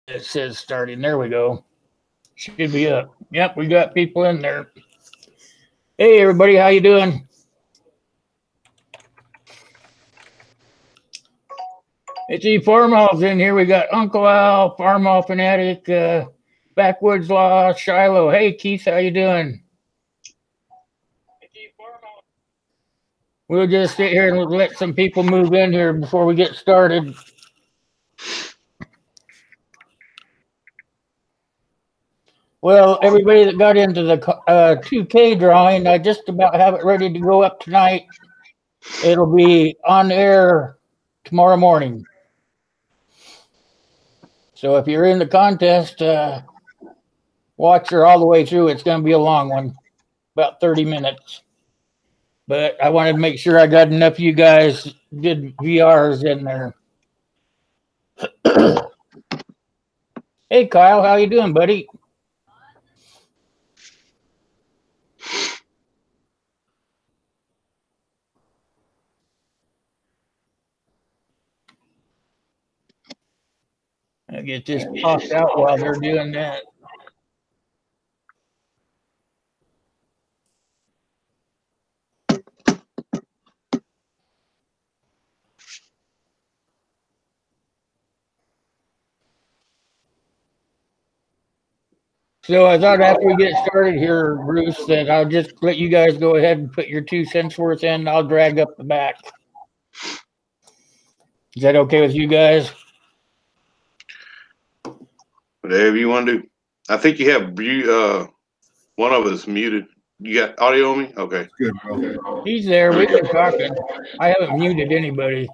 It says starting. There we go. Should be up. Yep, we got people in there. Hey, everybody, how you doing? It's E Farmhouse in here. We got Uncle Al, Farmhouse Fanatic, Backwoods Law, Shiloh. Hey, Keith, how you doing? We'll just sit here and let some people move in here before we get started. Well, everybody that got into the 2K drawing, I just about have it ready to go up tonight. It'll be on air tomorrow morning. So if you're in the contest, watch her all the way through. It's going to be a long one, about 30 minutes. But I wanted to make sure I got enough of you guys did VRs in there. Hey, Kyle, how you doing, buddy? I get this popped out while they're doing that. So I thought after we get started here, Bruce, that I'll just let you guys go ahead and put your 2 cents worth in. I'll drag up the back. Is that okay with you guys? Whatever you want to do. I think you have one of us muted. You got audio on me? Okay. Good. Okay. He's there. We've been talking. I haven't muted anybody.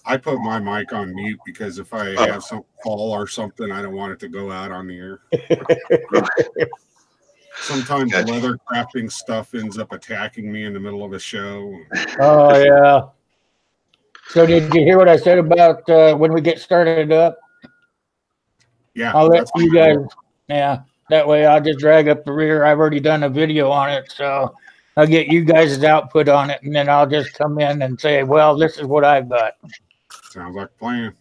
I put my mic on mute because if I have some fall or something, I don't want it to go out on the air. Sometimes leather crafting stuff ends up attacking me in the middle of a show. Oh, yeah. So did you hear what I said about when we get started up? Yeah. I'll let you guys, yeah, that way I'll just drag up the rear. I've already done a video on it, so I'll get you guys' output on it, and then I'll just come in and say, well, this is what I've got. Sounds like a plan.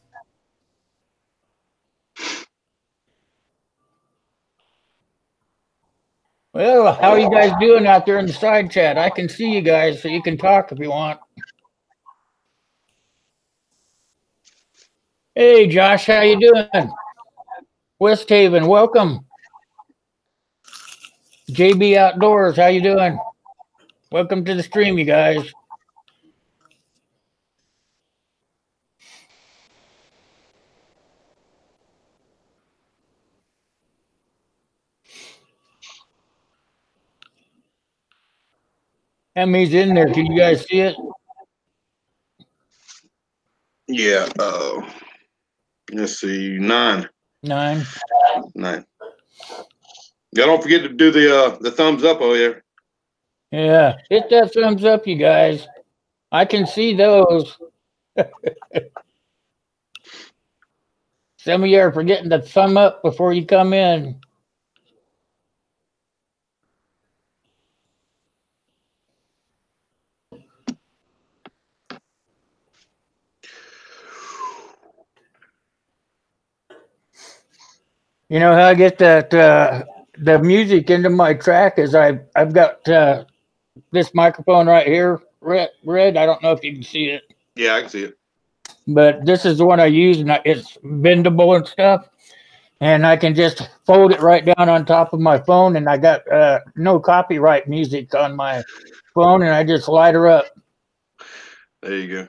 Well, how are you guys doing out there in the side chat? I can see you guys, so you can talk if you want. Hey, Josh, how you doing? West Haven, welcome. JB Outdoors, how you doing? Welcome to the stream, you guys. Emmy's in there. Can you guys see it? Yeah. Let's see. 9. 9. Yeah, don't forget to do the thumbs up over there. Yeah, hit that thumbs up, you guys. I can see those. Some of you are forgetting to thumb up before you come in. You know how I get that the music into my track is I've got this microphone right here, red. I don't know if you can see it. Yeah, I can see it. But this is the one I use, and it's bendable and stuff. And I can just fold it right down on top of my phone, and I got no copyright music on my phone, and I just light her up. There you go.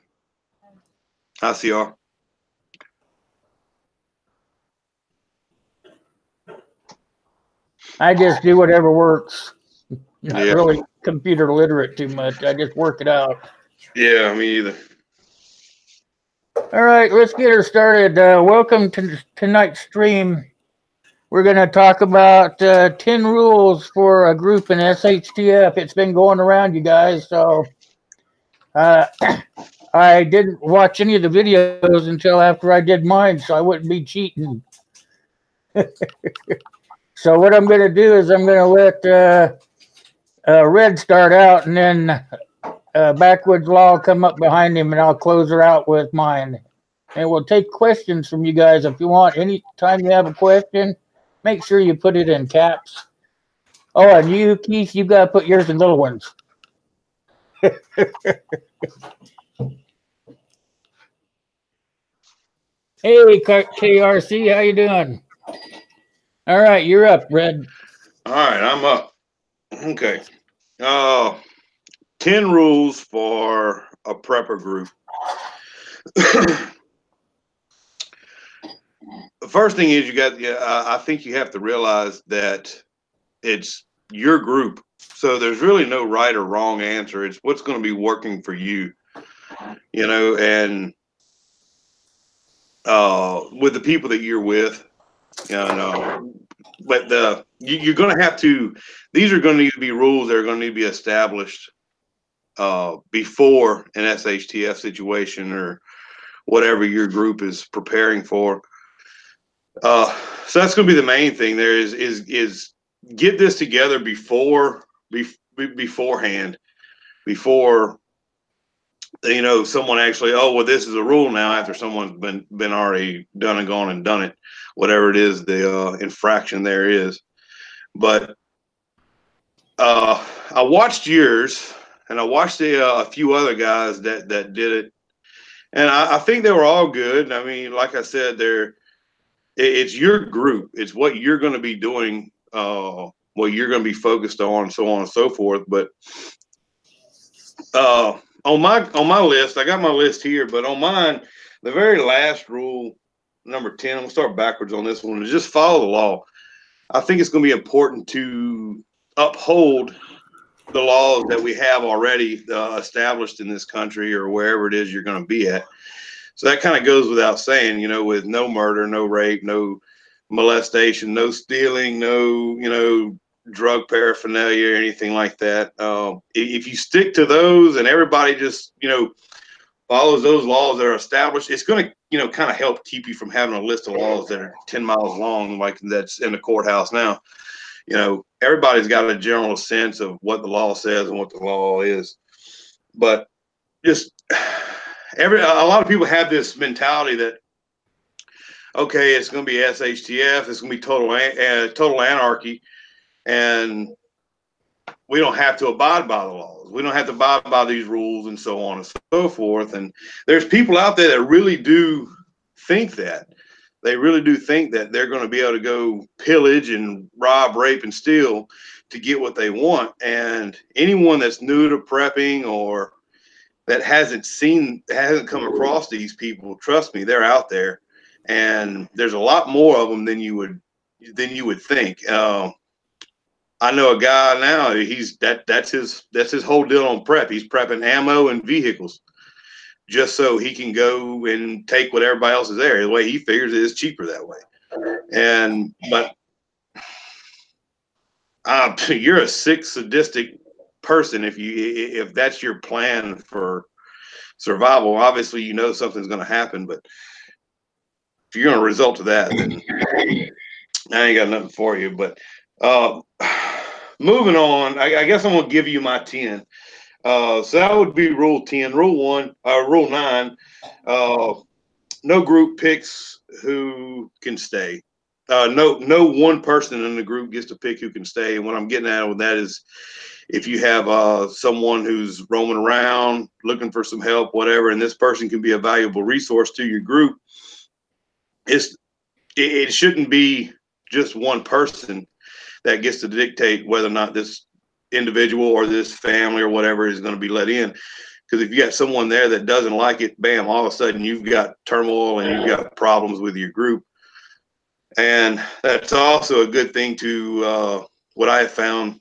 I see y'all. I just do whatever works. Not really computer literate too much. I just work it out. Yeah, me either. All right, let's get her started. Welcome to tonight's stream. We're going to talk about 10 rules for a group in shtf. It's been going around, you guys, so I didn't watch any of the videos until after I did mine, so I wouldn't be cheating. So what I'm going to do is I'm going to let Red start out, and then Backwoods Law will come up behind him, and I'll close her out with mine. and we'll take questions from you guys if you want. Anytime you have a question, make sure you put it in caps. Oh, and you, Keith, you got to put yours in little ones. Hey, KRC, how you doing? All right, you're up, Red. All right, I'm up. Okay. 10 rules for a prepper group. The first thing is I think you have to realize that it's your group. So there's really no right or wrong answer. It's what's going to be working for you, and with the people that you're with, but you're going to have to, these are going to need to be rules that are going to need to be established before an SHTF situation or whatever your group is preparing for. So that's going to be the main thing there is get this together beforehand, before someone actually, oh, well, this is a rule now after someone's been already done and gone and done it, whatever it is the infraction there is. But I watched yours, and I watched a few other guys that did it, and I think they were all good. I mean, like I said, it's your group. It's what you're going to be doing, what you're going to be focused on, so on and so forth. But on my list, I got my list here, but on mine, the very last rule, number 10, I'm going to start backwards on this one, is just follow the law. I think it's going to be important to uphold the laws that we have already established in this country or wherever it is you're going to be at. So that kind of goes without saying, with no murder, no rape, no molestation, no stealing, no, drug paraphernalia or anything like that. If you stick to those and everybody just, follows those laws that are established, it's going to, kind of help keep you from having a list of laws that are 10 miles long, like that's in the courthouse now. Everybody's got a general sense of what the law says and what the law is. But just a lot of people have this mentality that, okay, it's going to be SHTF, it's going to be total anarchy, and we don't have to abide by the laws. We don't have to abide by these rules and so on and so forth. And there's people out there that really do think that. They really do think that they're going to be able to go pillage and rob, rape, and steal to get what they want. And anyone that's new to prepping or that hasn't come across these people, trust me, they're out there. And there's a lot more of them than you would think. I know a guy now, that's his whole deal on prep. He's prepping ammo and vehicles just so he can go and take what everybody else is there. The way he figures it is cheaper that way. But you're a sick, sadistic person if that's your plan for survival. Obviously, something's going to happen, but if you're going to result to that, then I ain't got nothing for you. But moving on, I guess I'm going to give you my 10. So that would be rule 10. Rule 9, no group picks who can stay. No one person in the group gets to pick who can stay. And what I'm getting at with that is if you have someone who's roaming around looking for some help, whatever, and this person can be a valuable resource to your group, it shouldn't be just one person that gets to dictate whether or not this individual or this family or whatever is going to be let in. Because if you got someone there that doesn't like it, bam, all of a sudden you've got turmoil and you've got problems with your group. And that's also a good thing to, what I have found,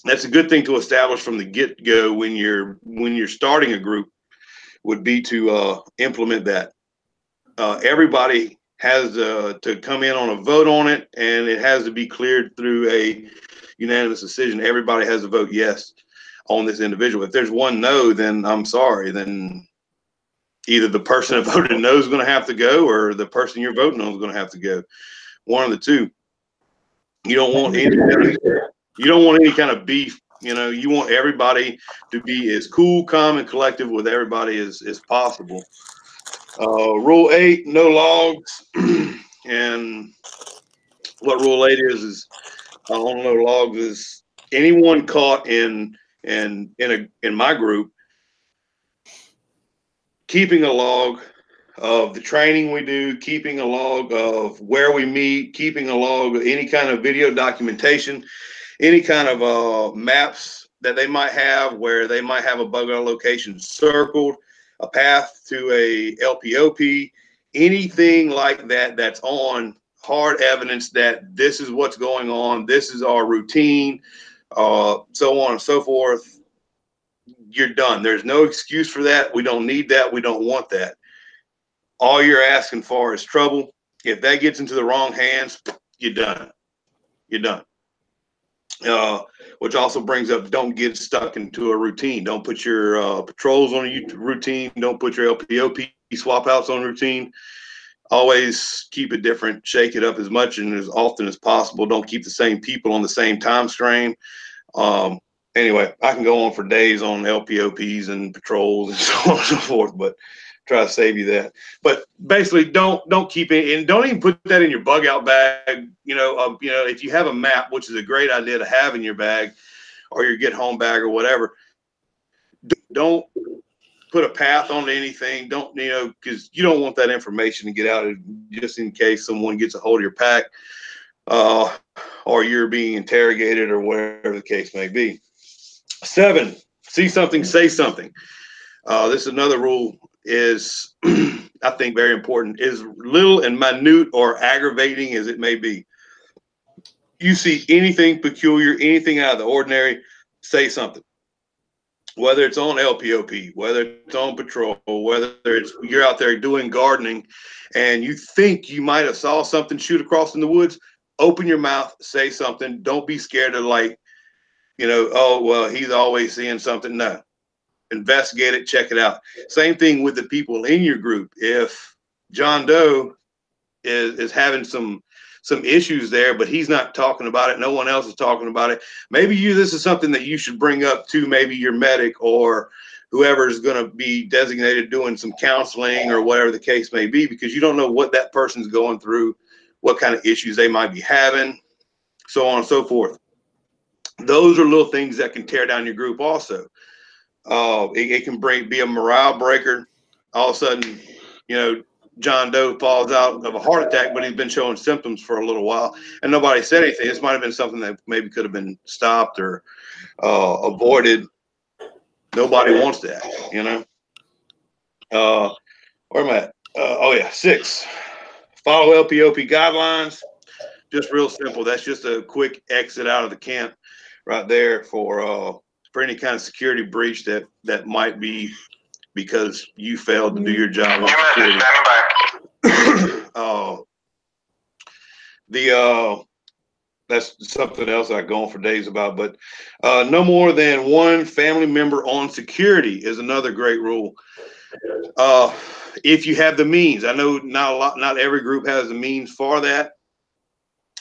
that's a good thing to establish from the get-go when you're starting a group, would be to implement that. Everybody has to come in on a vote on it, and it has to be cleared through a unanimous decision. Everybody has to vote yes on this individual. If there's one no, then I'm sorry. Then either the person that voted no is going to have to go, or the person you're voting on is going to have to go. One of the two. You don't want any kind of beef. You want everybody to be as cool, calm, and collective with everybody as possible. Rule 8, no logs. And what Rule 8 is on no logs is anyone caught in my group keeping a log of the training we do, keeping a log of where we meet, keeping a log of any kind of video documentation, any kind of maps that they might have where they might have a bug out location circled, a path to a LPOP, anything like that that's on hard evidence that this is what's going on, this is our routine, so on and so forth. You're done. There's no excuse for that. We don't need that. We don't want that. All you're asking for is trouble. If that gets into the wrong hands, you're done. You're done. Which also brings up, don't get stuck into a routine. Don't put your patrols on a routine. Don't put your LPOP swap outs on routine. Always keep it different. Shake it up as much and as often as possible. Don't keep the same people on the same time frame. Anyway, I can go on for days on LPOPs and patrols and so on and so forth, but try to save you that. But basically, don't keep it, and don't even put that in your bug out bag. If you have a map, which is a great idea to have in your bag, or your get home bag or whatever, don't put a path onto anything. Don't, because you don't want that information to get out just in case someone gets a hold of your pack, or you're being interrogated or whatever the case may be. 7, see something, say something. This is another rule is, I think, very important, is little and minute or aggravating as it may be. You see anything peculiar, anything out of the ordinary, say something. Whether it's on LPOP, whether it's on patrol, whether it's you're out there doing gardening and you think you might have saw something shoot across in the woods, open your mouth, say something. Don't be scared of oh, well, he's always seeing something. No. Investigate it, check it out. Same thing with the people in your group. If John Doe is having some issues there, but he's not talking about it, no one else is talking about it, maybe this is something that you should bring up to maybe your medic or whoever is going to be designated doing some counseling or whatever the case may be, because you don't know what that person's going through, what kind of issues they might be having, so on and so forth. Those are little things that can tear down your group also. It can be a morale breaker. All of a sudden, John Doe falls out of a heart attack, but he's been showing symptoms for a little while and nobody said anything. This might have been something that maybe could have been stopped or avoided. Nobody wants that, where am I at? 6, follow LPOP guidelines. Just real simple. That's just a quick exit out of the camp right there for any kind of security breach that might be because you failed to do your job on security. That's something else I go on for days about, but no more than one family member on security is another great rule. If you have the means, I know not every group has the means for that,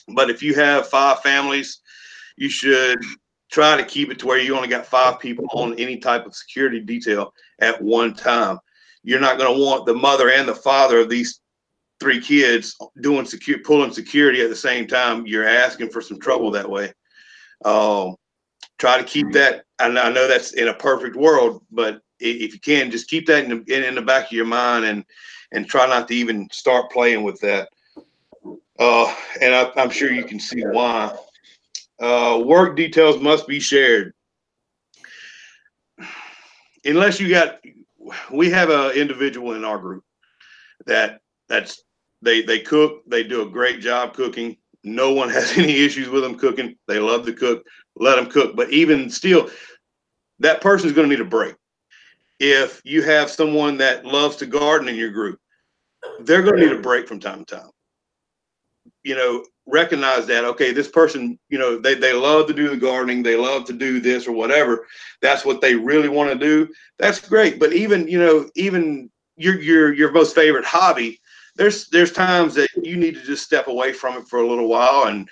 but if you have 5 families, you should try to keep it to where you only got 5 people on any type of security detail at one time. You're not going to want the mother and the father of these 3 kids pulling security at the same time. You're asking for some trouble that way. Try to keep that. I know that's in a perfect world, but if you can, just keep that in the back of your mind and try not to even start playing with that. And I'm sure you can see why. Work details must be shared. Unless we have an individual in our group they cook, they do a great job cooking. No one has any issues with them cooking. They love to cook, let them cook. But even still, that person is going to need a break. If you have someone that loves to garden in your group, they're going to need a break from time to time. Recognize that, okay, this person, they love to do the gardening, they love to do this or whatever. That's what they really want to do. That's great. But even your most favorite hobby, there's times that you need to just step away from it for a little while and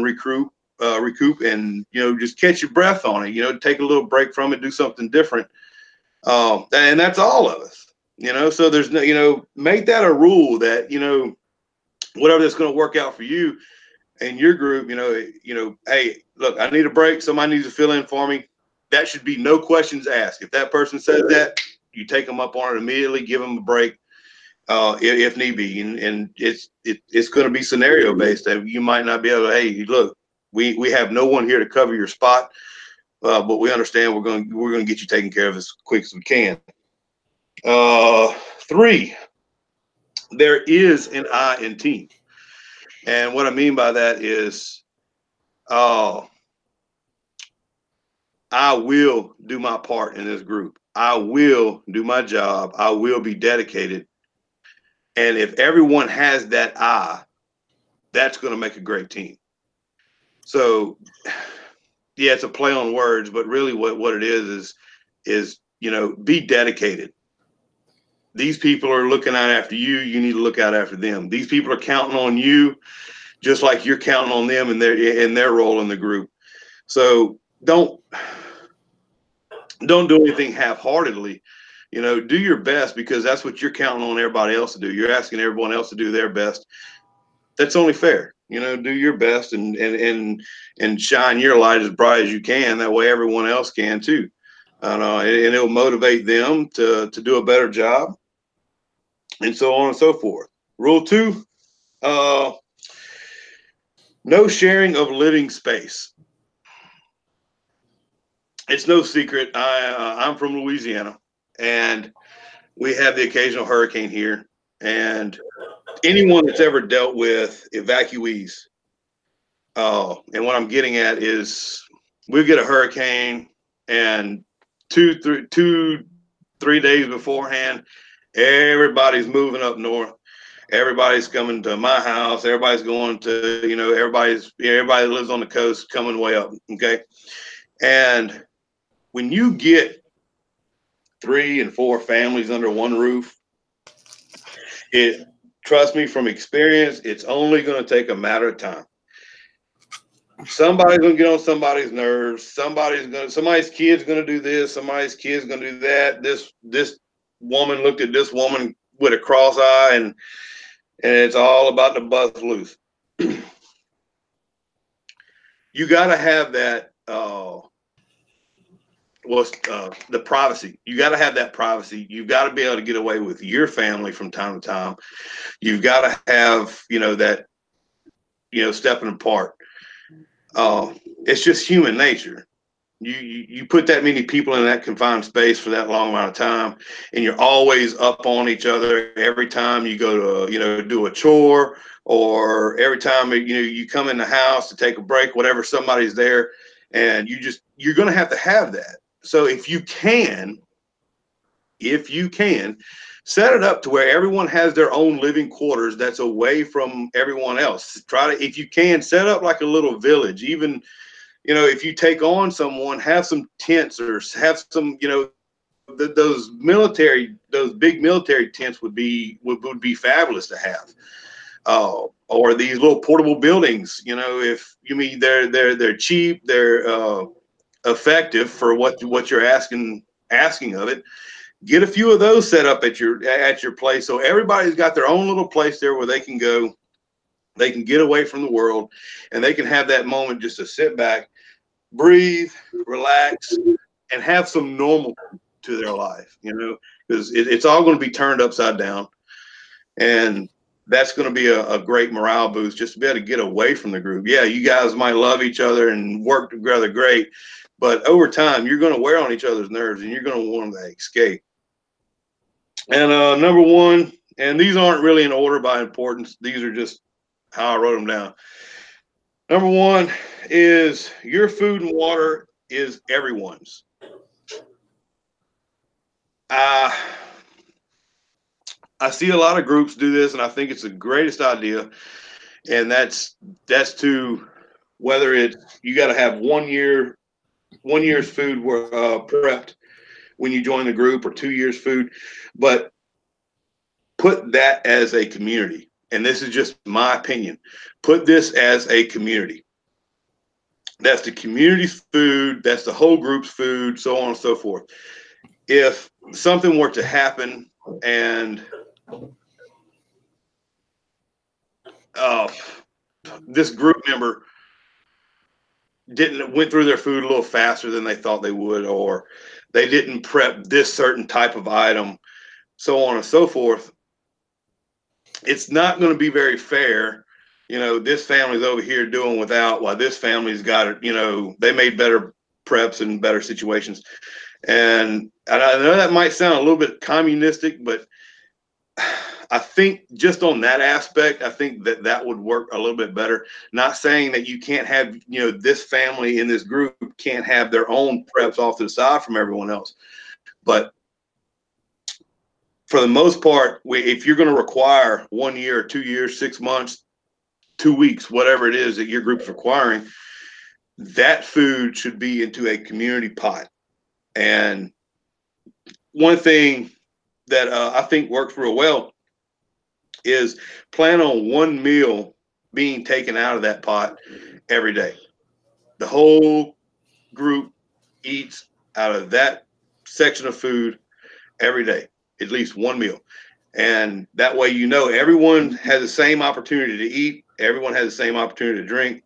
recoup and just catch your breath on it. Take a little break from it, do something different. And that's all of us. You know, so there's no, you know, make that a rule that, you know, whatever that's going to work out for you and your group, you know, hey, look, I need a break. Somebody needs to fill in for me. That should be no questions asked. If that person says that, you take them up on it immediately, give them a break, if need be. And it's going to be scenario based. That you might not be able to, hey, look, we have no one here to cover your spot, but we understand we're going to get you taken care of as quick as we can. 3, there is an I in team. And what I mean by that is, I will do my part in this group. I will do my job. I will be dedicated. And if everyone has that I, that's going to make a great team. So, yeah, it's a play on words, but really what it is, you know, be dedicated. These people are looking out after you. You need to look out after them. These people are counting on you, just like you're counting on them in their role in the group. So don't do anything half-heartedly. You know, do your best, because that's what you're counting on everybody else to do. You're asking everyone else to do their best. That's only fair. You know, do your best and shine your light as bright as you can. That way everyone else can too. And it'll motivate them to do a better job, and so on and so forth. Rule 2, no sharing of living space. It's no secret. I'm from Louisiana, and we have the occasional hurricane here. And anyone that's ever dealt with evacuees, and what I'm getting at is, we get a hurricane, and 3 days beforehand, everybody's moving up north. Everybody's coming to my house. Everybody's going to, you know, everybody lives on the coast coming way up. Okay. And when you get 3 and 4 families under one roof, trust me from experience, it's only going to take a matter of time. Somebody's going to get on somebody's nerves. Somebody's kid's going to do this. Somebody's kid's going to do that. This woman looked at this woman with a cross eye, and it's all about the bust loose. You got to have that, the privacy. You got to have that privacy. You've got to be able to get away with your family from time to time. You've got to have, you know, that, you know, stepping apart. It's just human nature. You put that many people in that confined space for that long amount of time, and you're always up on each other every time you go to, you know, do a chore, or every time, you know, you come in the house to take a break, whatever, somebody's there, and you're going to have that. So if you can set it up to where everyone has their own living quarters that's away from everyone else. Try to, if you can, set up like a little village. Even, you know, if you take on someone, have some tents, or have some, you know, those big military tents would be fabulous to have. Or these little portable buildings, you know, if you mean they're cheap, they're effective for what you're asking of it. Get a few of those set up at your place, so everybody's got their own little place there where they can go, they can get away from the world, and they can have that moment just to sit back, breathe, relax, and have some normal to their life, you know, because it's all going to be turned upside down. And that's going to be a great morale boost, just to be able to get away from the group. Yeah, you guys might love each other and work together great, but over time, you're going to wear on each other's nerves, and you're going to want to escape. And number 1, and these aren't really in order by importance, these are just how I wrote them down. Number 1 is, your food and water is everyone's. I see a lot of groups do this, and I think it's the greatest idea. And that's to, whether it's, you got to have 1 year's food prepped when you join the group, or 2 years food, but put that as a community. And this is just my opinion. Put this as a community. That's the community's food. That's the whole group's food, so on and so forth. If something were to happen, and this group member went through their food a little faster than they thought they would, or they didn't prep this certain type of item, so on and so forth. It's not going to be very fair. You know, this family's over here doing without, while this family's got it, you know, they made better preps and better situations. And I know that might sound a little bit communistic, but I think just on that aspect, I think that would work a little bit better. Not saying that you can't have, you know, this family in this group can't have their own preps off to the side from everyone else. But for the most part, if you're going to require 1 year, 2 years, 6 months, 2 weeks, whatever it is that your group's requiring, that food should be into a community pot. And one thing that I think works real well is plan on one meal being taken out of that pot every day. The whole group eats out of that section of food every day, at least one meal. And that way, you know, everyone has the same opportunity to eat. Everyone has the same opportunity to drink,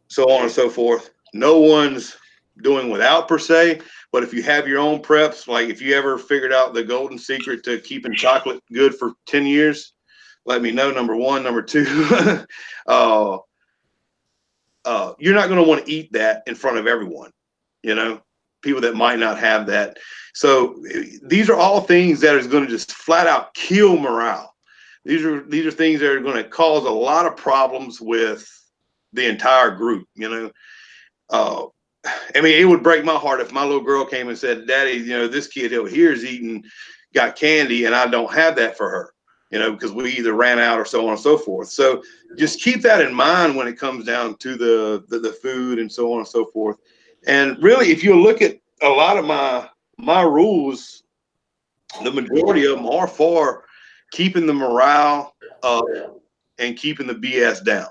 so on and so forth. No one's doing without per se, but if you have your own preps, like if you ever figured out the golden secret to keeping chocolate good for 10 years, let me know, number one. Number two, you're not going to want to eat that in front of everyone, you know, people that might not have that. So these are all things that is going to just flat out kill morale. These are things that are going to cause a lot of problems with the entire group, you know. I mean, it would break my heart if my little girl came and said, Daddy, you know, this kid over here is got candy and I don't have that for her, you know, because we either ran out or so on and so forth. So just keep that in mind when it comes down to the food and so on and so forth. And really, if you look at a lot of my rules, the majority of them are for keeping the morale up and keeping the BS down.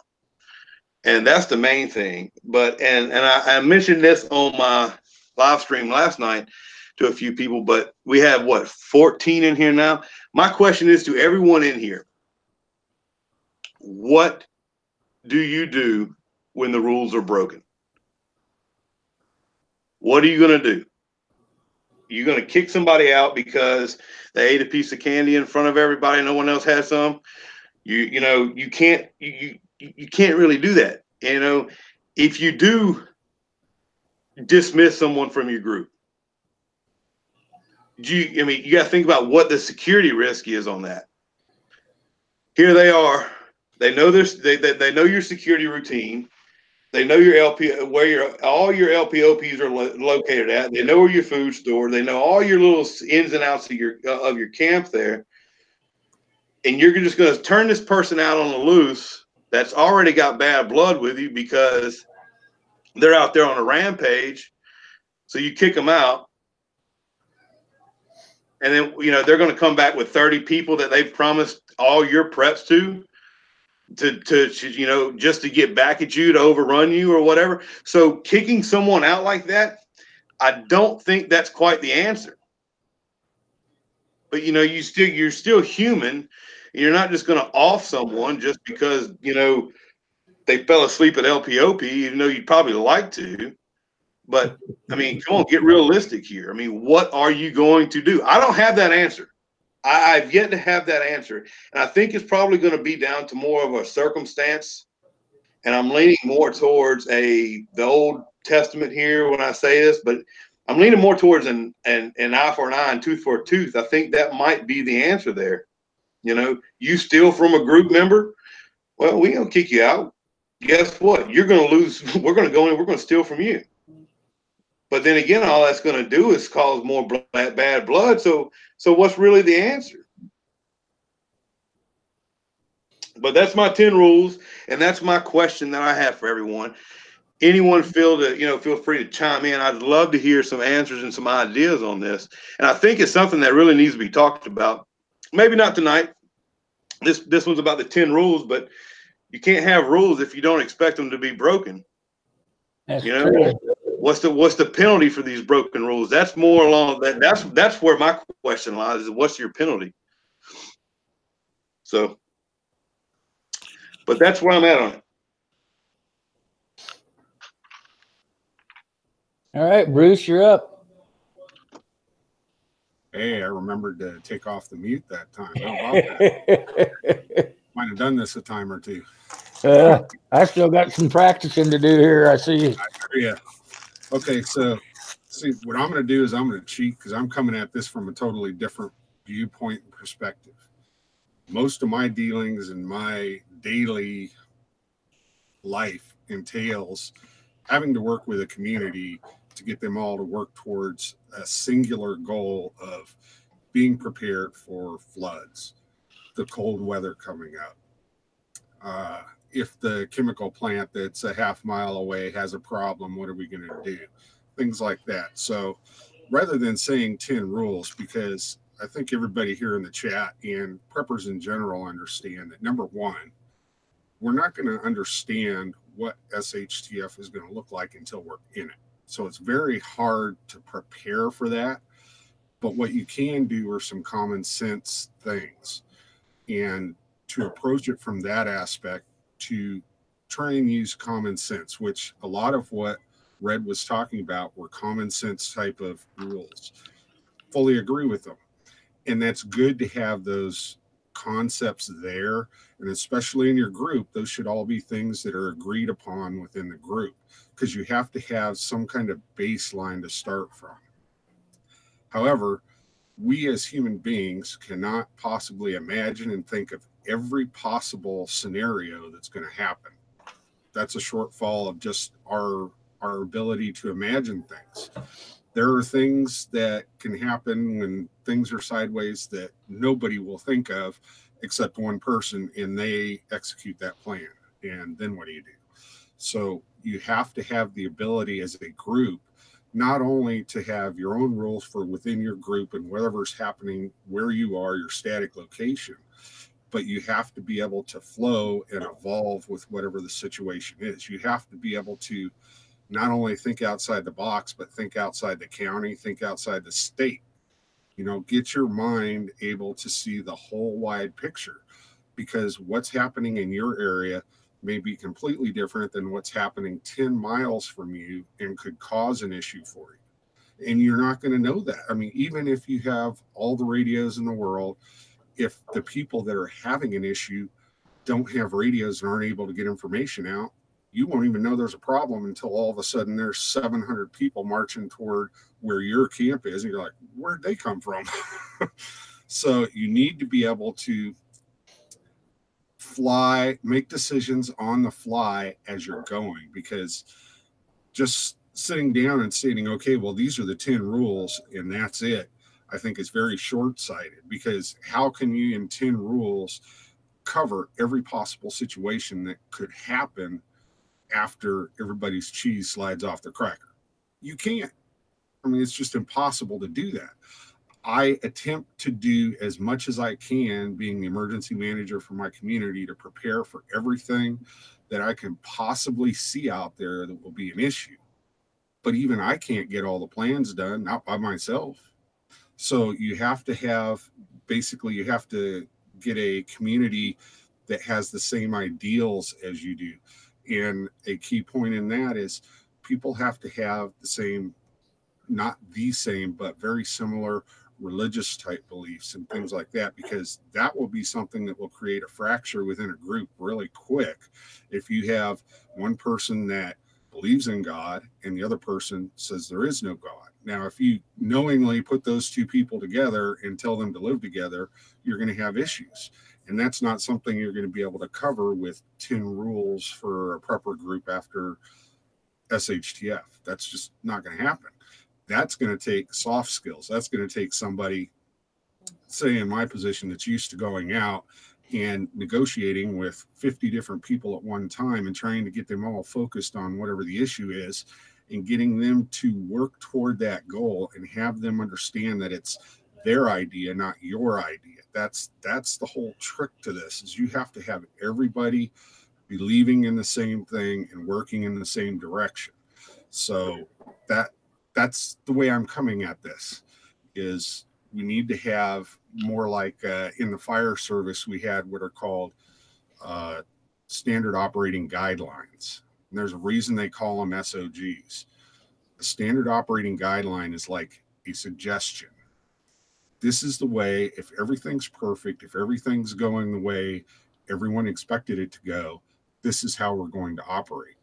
And that's the main thing. But and I mentioned this on my live stream last night to a few people, but we have what, 14 in here now. My question is to everyone in here, what do you do when the rules are broken? What are you going to do? You're going to kick somebody out because they ate a piece of candy in front of everybody, no one else had some? You know, you can't really do that. You know, if you do dismiss someone from your group, I mean, you got to think about what the security risk is on that. Here they are. They know this. They know your security routine. They know your LP, where all your LPOPs are located at. They know where your food stored. They know all your little ins and outs of your camp there. And you're just going to turn this person out on the loose that's already got bad blood with you because they're out there on a rampage. So you kick them out. And then, you know, they're going to come back with 30 people that they've promised all your preps to you know, just to get back at you, to overrun you or whatever. So kicking someone out like that, I don't think that's quite the answer. But, you know, you're still human. You're not just going to off someone just because, you know, they fell asleep at LPOP, even though you'd probably like to. But, I mean, come on, get realistic here. I mean, what are you going to do? I don't have that answer. I've yet to have that answer. And I think it's probably going to be down to more of a circumstance. And I'm leaning more towards the Old Testament here when I say this, but I'm leaning more towards an eye for an eye and tooth for a tooth. I think that might be the answer there. You know, you steal from a group member, well, we don't kick you out. Guess what? You're going to lose. We're going to go in. We're going to steal from you. But then again, all that's going to do is cause more bad blood. So what's really the answer? But that's my 10 rules, and that's my question that I have for everyone. Anyone feel free to chime in. I'd love to hear some answers and some ideas on this. And I think it's something that really needs to be talked about. Maybe not tonight. This one's about the 10 rules, but you can't have rules if you don't expect them to be broken. That's you know, true. what's the penalty for these broken rules? That's more along that. That's where my question lies. Is what's your penalty? So, but that's where I'm at on it. All right, Bruce, you're up. Hey, I remembered to take off the mute that time. How about that? Might have done this a time or two. I still got some practicing to do here, I see. Yeah. Okay, so see, what I'm going to do is I'm going to cheat because I'm coming at this from a totally different viewpoint and perspective. Most of my dealings in my daily life entails having to work with a community to get them all to work towards a singular goal of being prepared for floods, the cold weather coming up. If the chemical plant that's a half mile away has a problem, what are we going to do? Things like that. So rather than saying 10 rules, because I think everybody here in the chat and preppers in general understand that, number one, we're not going to understand what SHTF is going to look like until we're in it. So it's very hard to prepare for that. But what you can do are some common sense things. And to approach it from that aspect, to try and use common sense, which a lot of what Red was talking about were common sense type of rules. Fully agree with them. And that's good to have those concepts there. And especially in your group, those should all be things that are agreed upon within the group, because you have to have some kind of baseline to start from. However, we as human beings cannot possibly imagine and think of every possible scenario that's going to happen. That's a shortfall of just our ability to imagine things. There are things that can happen when things are sideways that nobody will think of except one person, and they execute that plan. And then what do you do? So you have to have the ability as a group not only to have your own rules for within your group and whatever's happening where you are, your static location, but you have to be able to flow and evolve with whatever the situation is. You have to be able to not only think outside the box, but think outside the county, think outside the state. You know, get your mind able to see the whole wide picture, because what's happening in your area may be completely different than what's happening 10 miles from you and could cause an issue for you. And you're not going to know that. I mean, even if you have all the radios in the world, if the people that are having an issue don't have radios and aren't able to get information out, you won't even know there's a problem until all of a sudden there's 700 people marching toward where your camp is. And you're like, where'd they come from? So you need to be able to make decisions on the fly as you're going, because just sitting down and stating, okay, well, these are the 10 rules and that's it, I think is very short-sighted, because how can you in 10 rules cover every possible situation that could happen after everybody's cheese slides off the cracker? You can't. I mean, it's just impossible to do that. I attempt to do as much as I can, being the emergency manager for my community, to prepare for everything that I can possibly see out there that will be an issue. But even I can't get all the plans done, not by myself. So you have to have, basically, you have to get a community that has the same ideals as you do. And a key point in that is people have to have the same, not the same, but very similar religious type beliefs and things like that, because that will be something that will create a fracture within a group really quick. If you have one person that believes in God and the other person says there is no God. Now, if you knowingly put those two people together and tell them to live together, you're going to have issues. And that's not something you're going to be able to cover with 10 rules for a prepper group after SHTF. That's just not going to happen. That's going to take soft skills. That's going to take somebody, say in my position, that's used to going out and negotiating with 50 different people at one time and trying to get them all focused on whatever the issue is and getting them to work toward that goal and have them understand that it's their idea, not your idea. That's the whole trick to this, is you have to have everybody believing in the same thing and working in the same direction. So that's the way I'm coming at this, is we need to have more like in the fire service, we had what are called standard operating guidelines. And there's a reason they call them SOGs. A standard operating guideline is like a suggestion. This is the way, if everything's perfect, if everything's going the way everyone expected it to go, this is how we're going to operate.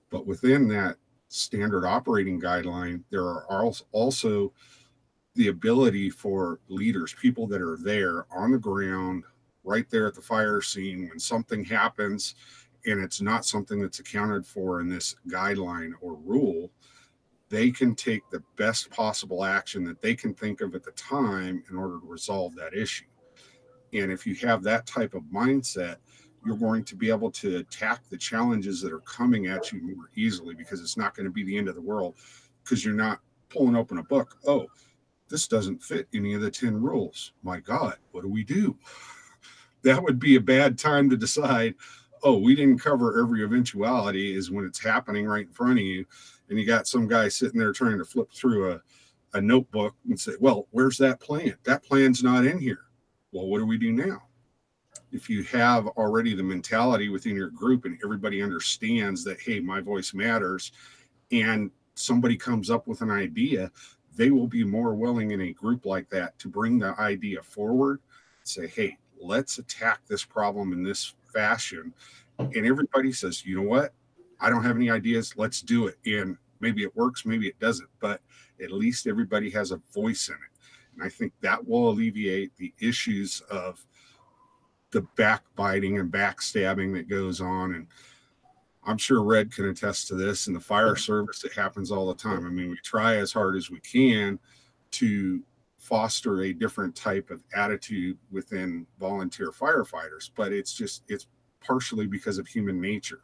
But within that standard operating guideline, there are also the ability for leaders, people that are there on the ground, right there at the fire scene, when something happens and it's not something that's accounted for in this guideline or rule, they can take the best possible action that they can think of at the time in order to resolve that issue. And if you have that type of mindset, you're going to be able to attack the challenges that are coming at you more easily, because it's not going to be the end of the world, because you're not pulling open a book. Oh, this doesn't fit any of the 10 rules. My God, what do we do? That would be a bad time to decide, oh, we didn't cover every eventuality, is when it's happening right in front of you. And you got some guy sitting there trying to flip through a notebook and say, well, where's that plan? That plan's not in here. Well, what do we do now? If you have already the mentality within your group and everybody understands that, hey, my voice matters, and somebody comes up with an idea, they will be more willing in a group like that to bring the idea forward, say, hey, let's attack this problem in this fashion. And everybody says, you know what? I don't have any ideas. Let's do it. And maybe it works, maybe it doesn't, but at least everybody has a voice in it. And I think that will alleviate the issues of the backbiting and backstabbing that goes on. And I'm sure Red can attest to this. In the fire service, it happens all the time. I mean, we try as hard as we can to foster a different type of attitude within volunteer firefighters, but it's partially because of human nature.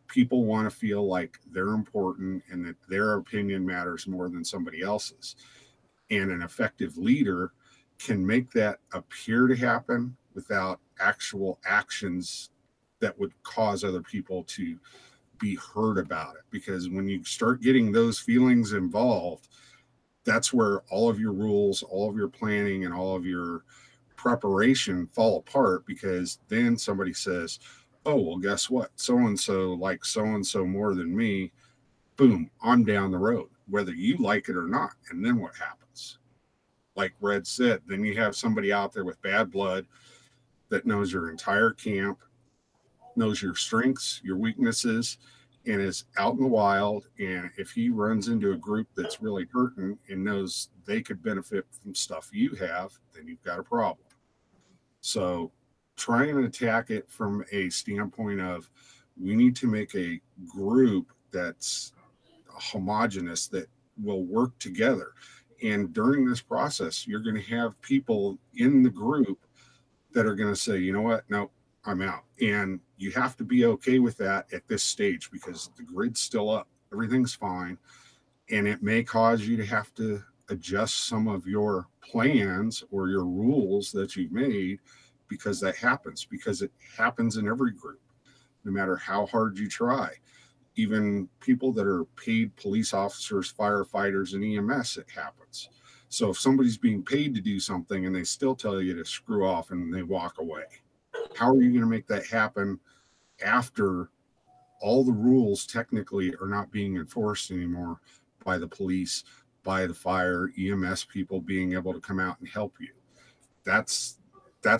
People want to feel like they're important and that their opinion matters more than somebody else's. And an effective leader can make that appear to happen without actual actions that would cause other people to be heard about it. Because when you start getting those feelings involved, that's where all of your rules, all of your planning, and all of your preparation fall apart, because then somebody says, oh, well, guess what? So-and-so likes so-and-so more than me. Boom, I'm down the road, whether you like it or not. And then what happens? Like Red said, then you have somebody out there with bad blood that knows your entire camp, knows your strengths, your weaknesses, and is out in the wild. And if he runs into a group that's really hurting and knows they could benefit from stuff you have, then you've got a problem. So try and attack it from a standpoint of, we need to make a group that's homogenous, that will work together. And during this process, you're going to have people in the group that are going to say, you know what, no, I'm out. And you have to be okay with that at this stage, because the grid's still up, everything's fine, and it may cause you to have to adjust some of your plans or your rules that you've made, because that happens, because it happens in every group, no matter how hard you try. Even people that are paid police officers, firefighters, and EMS, it happens. So if somebody's being paid to do something and they still tell you to screw off and they walk away, how are you going to make that happen after all the rules technically are not being enforced anymore by the police, by the fire, EMS people being able to come out and help you? That's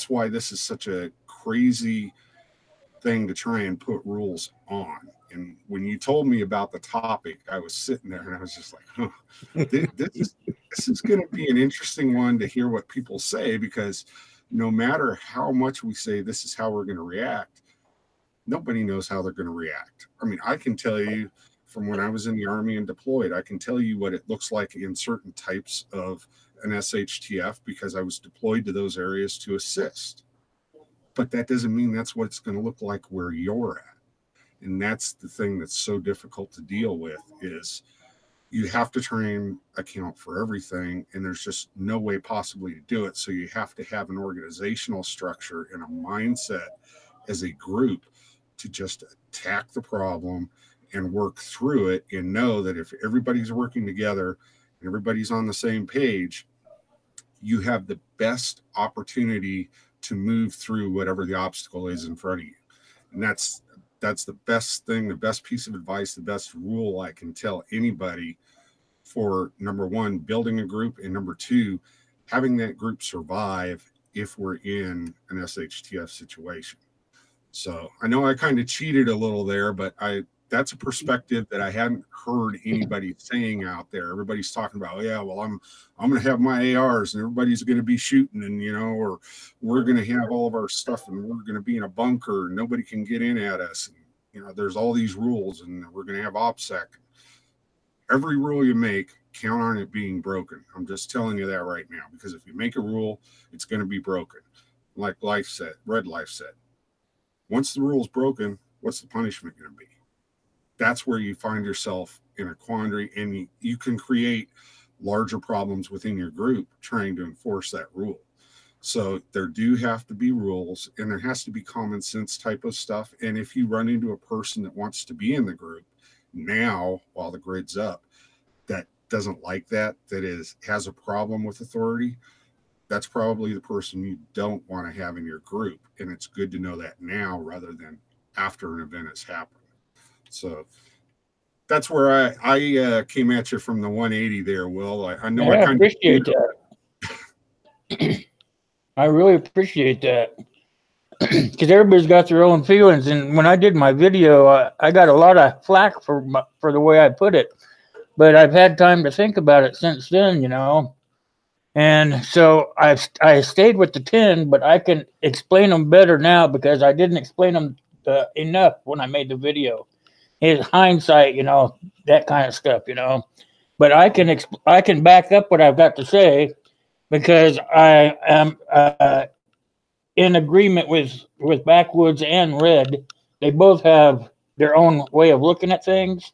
why this is such a crazy thing to try and put rules on. And when you told me about the topic, I was sitting there and I was just like, huh, this is going to be an interesting one to hear what people say, because no matter how much we say this is how we're going to react, nobody knows how they're going to react. I mean, I can tell you from when I was in the Army and deployed, I can tell you what it looks like in certain types of an SHTF, because I was deployed to those areas to assist. But that doesn't mean that's what it's going to look like where you're at. And that's the thing that's so difficult to deal with, is you have to try and account for everything, and there's just no way possibly to do it. So you have to have an organizational structure and a mindset as a group to just attack the problem and work through it, and know that if everybody's working together and everybody's on the same page, you have the best opportunity to move through whatever the obstacle is in front of you. And that's the best thing, the best piece of advice, the best rule I can tell anybody for, number one, building a group, and number two, having that group survive if we're in an SHTF situation. So I know I kind of cheated a little there, but that's a perspective that I hadn't heard anybody saying out there. Everybody's talking about, oh, yeah, well, I'm going to have my ARs and everybody's going to be shooting, and, you know, or we're going to have all of our stuff and we're going to be in a bunker and nobody can get in at us. And, you know, there's all these rules and we're going to have OPSEC. Every rule you make, count on it being broken. I'm just telling you that right now, because if you make a rule, it's going to be broken. Like Red Life said, once the rule's broken, what's the punishment going to be? That's where you find yourself in a quandary, and you can create larger problems within your group trying to enforce that rule. So there do have to be rules, and there has to be common sense type of stuff. And if you run into a person that wants to be in the group now while the grid's up, that doesn't like that has a problem with authority, that's probably the person you don't want to have in your group. And it's good to know that now rather than after an event has happened. So that's where I came at you from the 180 there, Will. I know I kind appreciate that. I really appreciate that, because everybody's got their own feelings. And when I did my video, I got a lot of flack for the way I put it, but I've had time to think about it since then, you know. And so I stayed with the 10, but I can explain them better now because I didn't explain them enough when I made the video. It's hindsight, you know, that kind of stuff, you know. But I can back up what I've got to say, because I am in agreement with Backwoods and Red. They both have their own way of looking at things,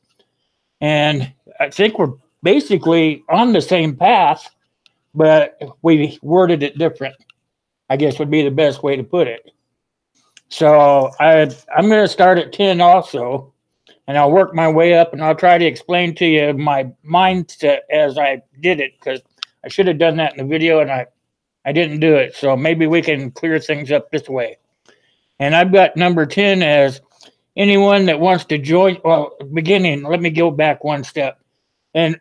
and I think we're basically on the same path, but we worded it different, I guess would be the best way to put it. So I'm going to start at 10 also, and I'll work my way up, and I'll try to explain to you my mindset as I did it, because I should have done that in the video, and I didn't do it. So maybe we can clear things up this way. And I've got number 10 as anyone that wants to join. Well, beginning, let me go back one step. And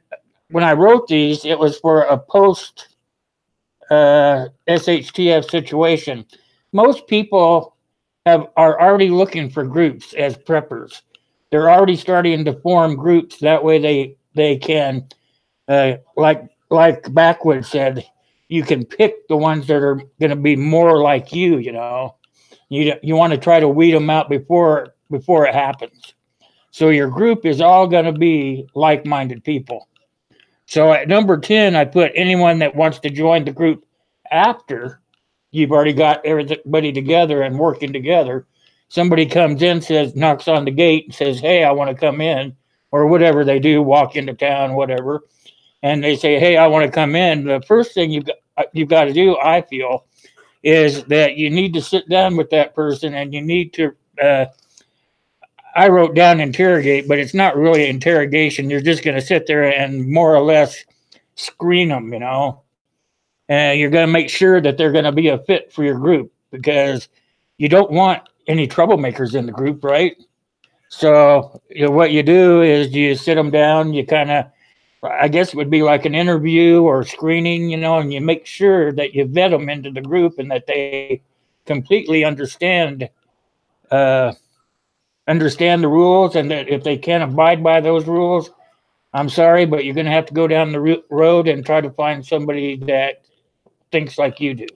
when I wrote these, it was for a post SHTF situation. Most people are already looking for groups as preppers. They're already starting to form groups. That way they can, like Backwoods said, you can pick the ones that are going to be more like you, you know. You want to try to weed them out before it happens. So your group is all going to be like-minded people. So at number 10, I put anyone that wants to join the group after you've already got everybody together and working together. Somebody comes in, knocks on the gate and says, hey, I want to come in, or whatever they do, walk into town, whatever. And they say, hey, I want to come in. The first thing you've got to do, I feel, is that you need to sit down with that person, and you need to, I wrote down interrogate, but it's not really interrogation. You're just going to sit there and more or less screen them, you know. And you're going to make sure that they're going to be a fit for your group, because you don't want any troublemakers in the group, right? So what you do is you sit them down, you kind of, I guess it would be like an interview or screening, you know, and you make sure that you vet them into the group and that they completely understand the rules, and that if they can't abide by those rules, I'm sorry, but you're going to have to go down the road and try to find somebody that thinks like you do.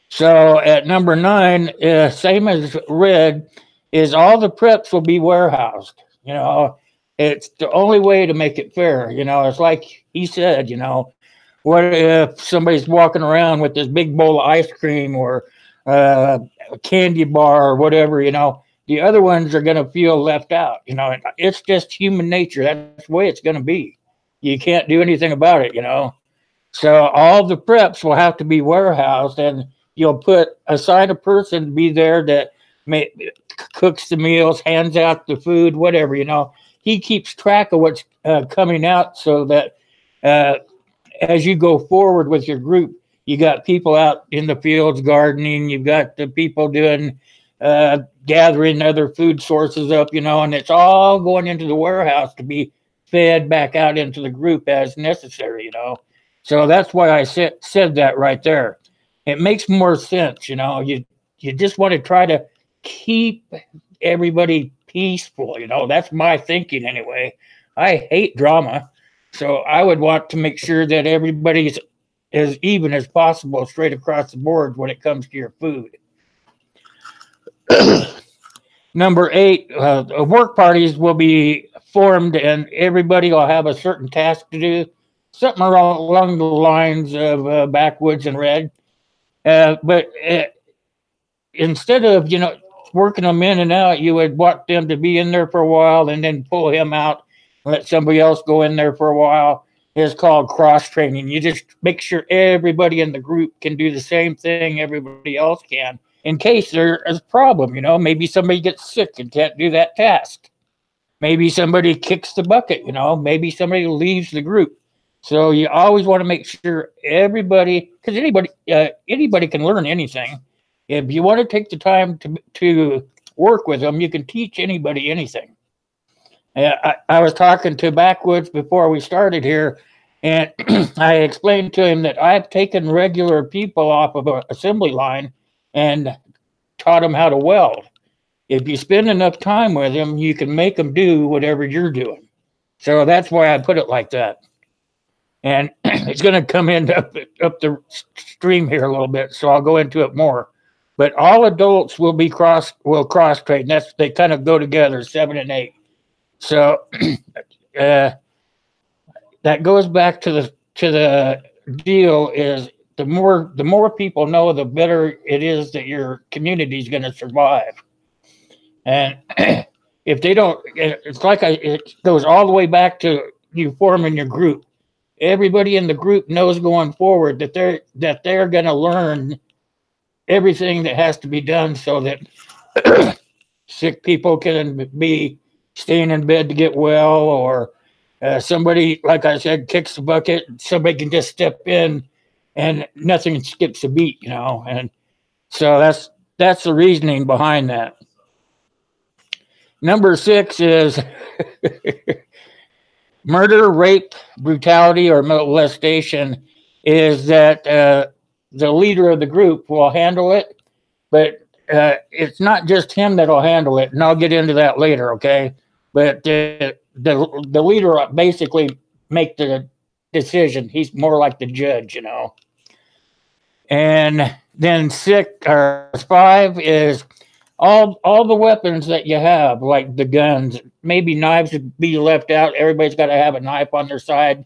So at number 9, same as Red, is all the preps will be warehoused. You know, it's the only way to make it fair. You know, it's like he said, you know, what if somebody's walking around with this big bowl of ice cream or a candy bar or whatever, you know, the other ones are going to feel left out. You know, it's just human nature. That's the way it's going to be. You can't do anything about it, you know. So all the preps will have to be warehoused, and you'll assign a person to be there that cooks the meals, hands out the food, whatever, you know. He keeps track of what's coming out so that as you go forward with your group, you got people out in the fields gardening, you've got the people doing gathering other food sources up, you know, and it's all going into the warehouse to be fed back out into the group as necessary, you know. So that's why I said that right there. It makes more sense, you know. You just want to try to keep everybody peaceful, you know. That's my thinking anyway. I hate drama, so I would want to make sure that everybody's as even as possible straight across the board when it comes to your food. Number 8, work parties will be formed and everybody will have a certain task to do, something along the lines of backwoods and red. But instead of, you know, working them in and out, you would want them to be in there for a while and then pull him out, let somebody else go in there for a while. It's called cross training. You just make sure everybody in the group can do the same thing everybody else can, in case there is a problem. You know, maybe somebody gets sick and can't do that task. Maybe somebody kicks the bucket, you know, maybe somebody leaves the group. So you always want to make sure everybody, because anybody can learn anything. If you want to take the time to work with them, you can teach anybody anything. I was talking to Backwoods before we started here, and I explained to him that I've taken regular people off of an assembly line and taught them how to weld. If you spend enough time with them, you can make them do whatever you're doing. So that's why I put it like that. And it's going to come in up the stream here a little bit, so I'll go into it more. But all adults will cross train. They kind of go together, 7 and 8. So that goes back to the deal is the more people know, the better it is that your community is going to survive. And if they don't, it's like it goes all the way back to you forming your group. Everybody in the group knows going forward that they're going to learn everything that has to be done so that sick people can be staying in bed to get well, or somebody, like I said, kicks the bucket, somebody can just step in and nothing skips a beat, you know. And so that's the reasoning behind that. Number 6 is murder, rape, brutality, or molestation is that the leader of the group will handle it, but it's not just him that'll handle it, and I'll get into that later, okay? But the leader basically make the decision. He's more like the judge, you know. And then 5 is all the weapons that you have, like the guns. Maybe knives would be left out. Everybody's got to have a knife on their side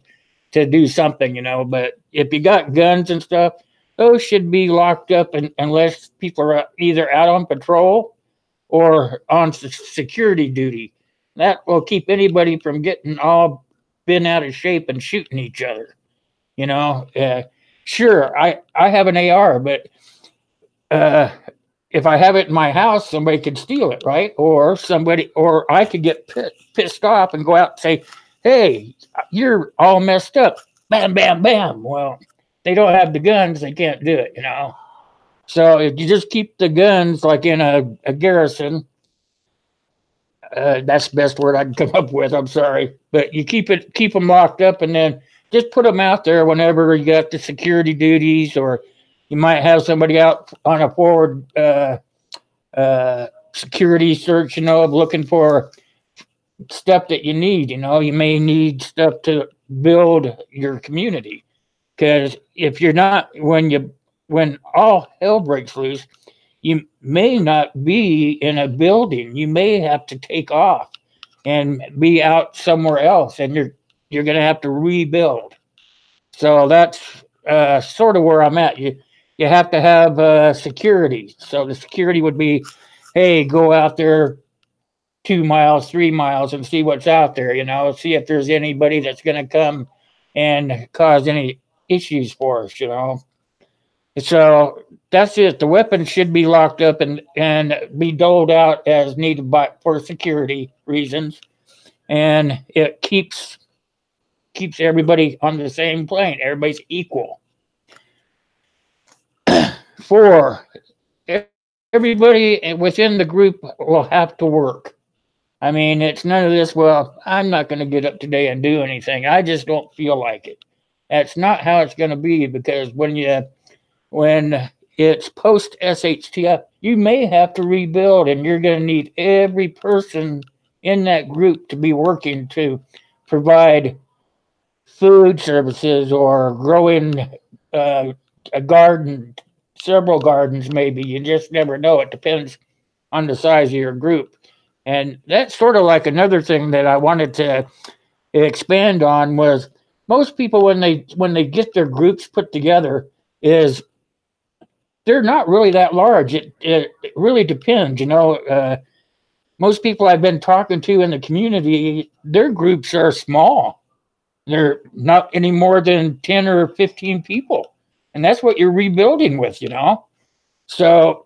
to do something, you know. But if you got guns and stuff, those should be locked up unless people are either out on patrol or on security duty. That will keep anybody from getting all bent out of shape and shooting each other. You know, sure, I have an AR, but if I have it in my house, somebody could steal it, right? Or I could get pissed off and go out and say, hey, you're all messed up. Bam, bam, bam. Well, they don't have the guns, they can't do it, you know. So if you just keep the guns like in a garrison, that's the best word I can come up with, I'm sorry. But you keep them locked up and then just put them out there whenever you got the security duties, or you might have somebody out on a forward security search, you know, of looking for stuff that you need. You know, you may need stuff to build your community. Because if you're not, when all hell breaks loose, you may not be in a building. You may have to take off and be out somewhere else, and you're going to have to rebuild. So that's sort of where I'm at. You have to have security. So the security would be, hey, go out there 2 miles, 3 miles, and see what's out there. You know, see if there's anybody that's going to come and cause any issues for us, you know. So that's it. The weapons should be locked up and be doled out as needed for security reasons, and it keeps everybody on the same plane. Everybody's equal. 4, everybody within the group will have to work. I mean, it's none of this, well, I'm not going to get up today and do anything. I just don't feel like it. That's not how it's going to be, because when it's post SHTF, you may have to rebuild, and you're going to need every person in that group to be working to provide food services or growing a garden, several gardens maybe. You just never know. It depends on the size of your group. And that's sort of like another thing that I wanted to expand on was most people when they get their groups put together is they're not really that large. It really depends, you know. Most people I've been talking to in the community, their groups are small. They're not any more than 10 or 15 people. And that's what you're rebuilding with, you know. So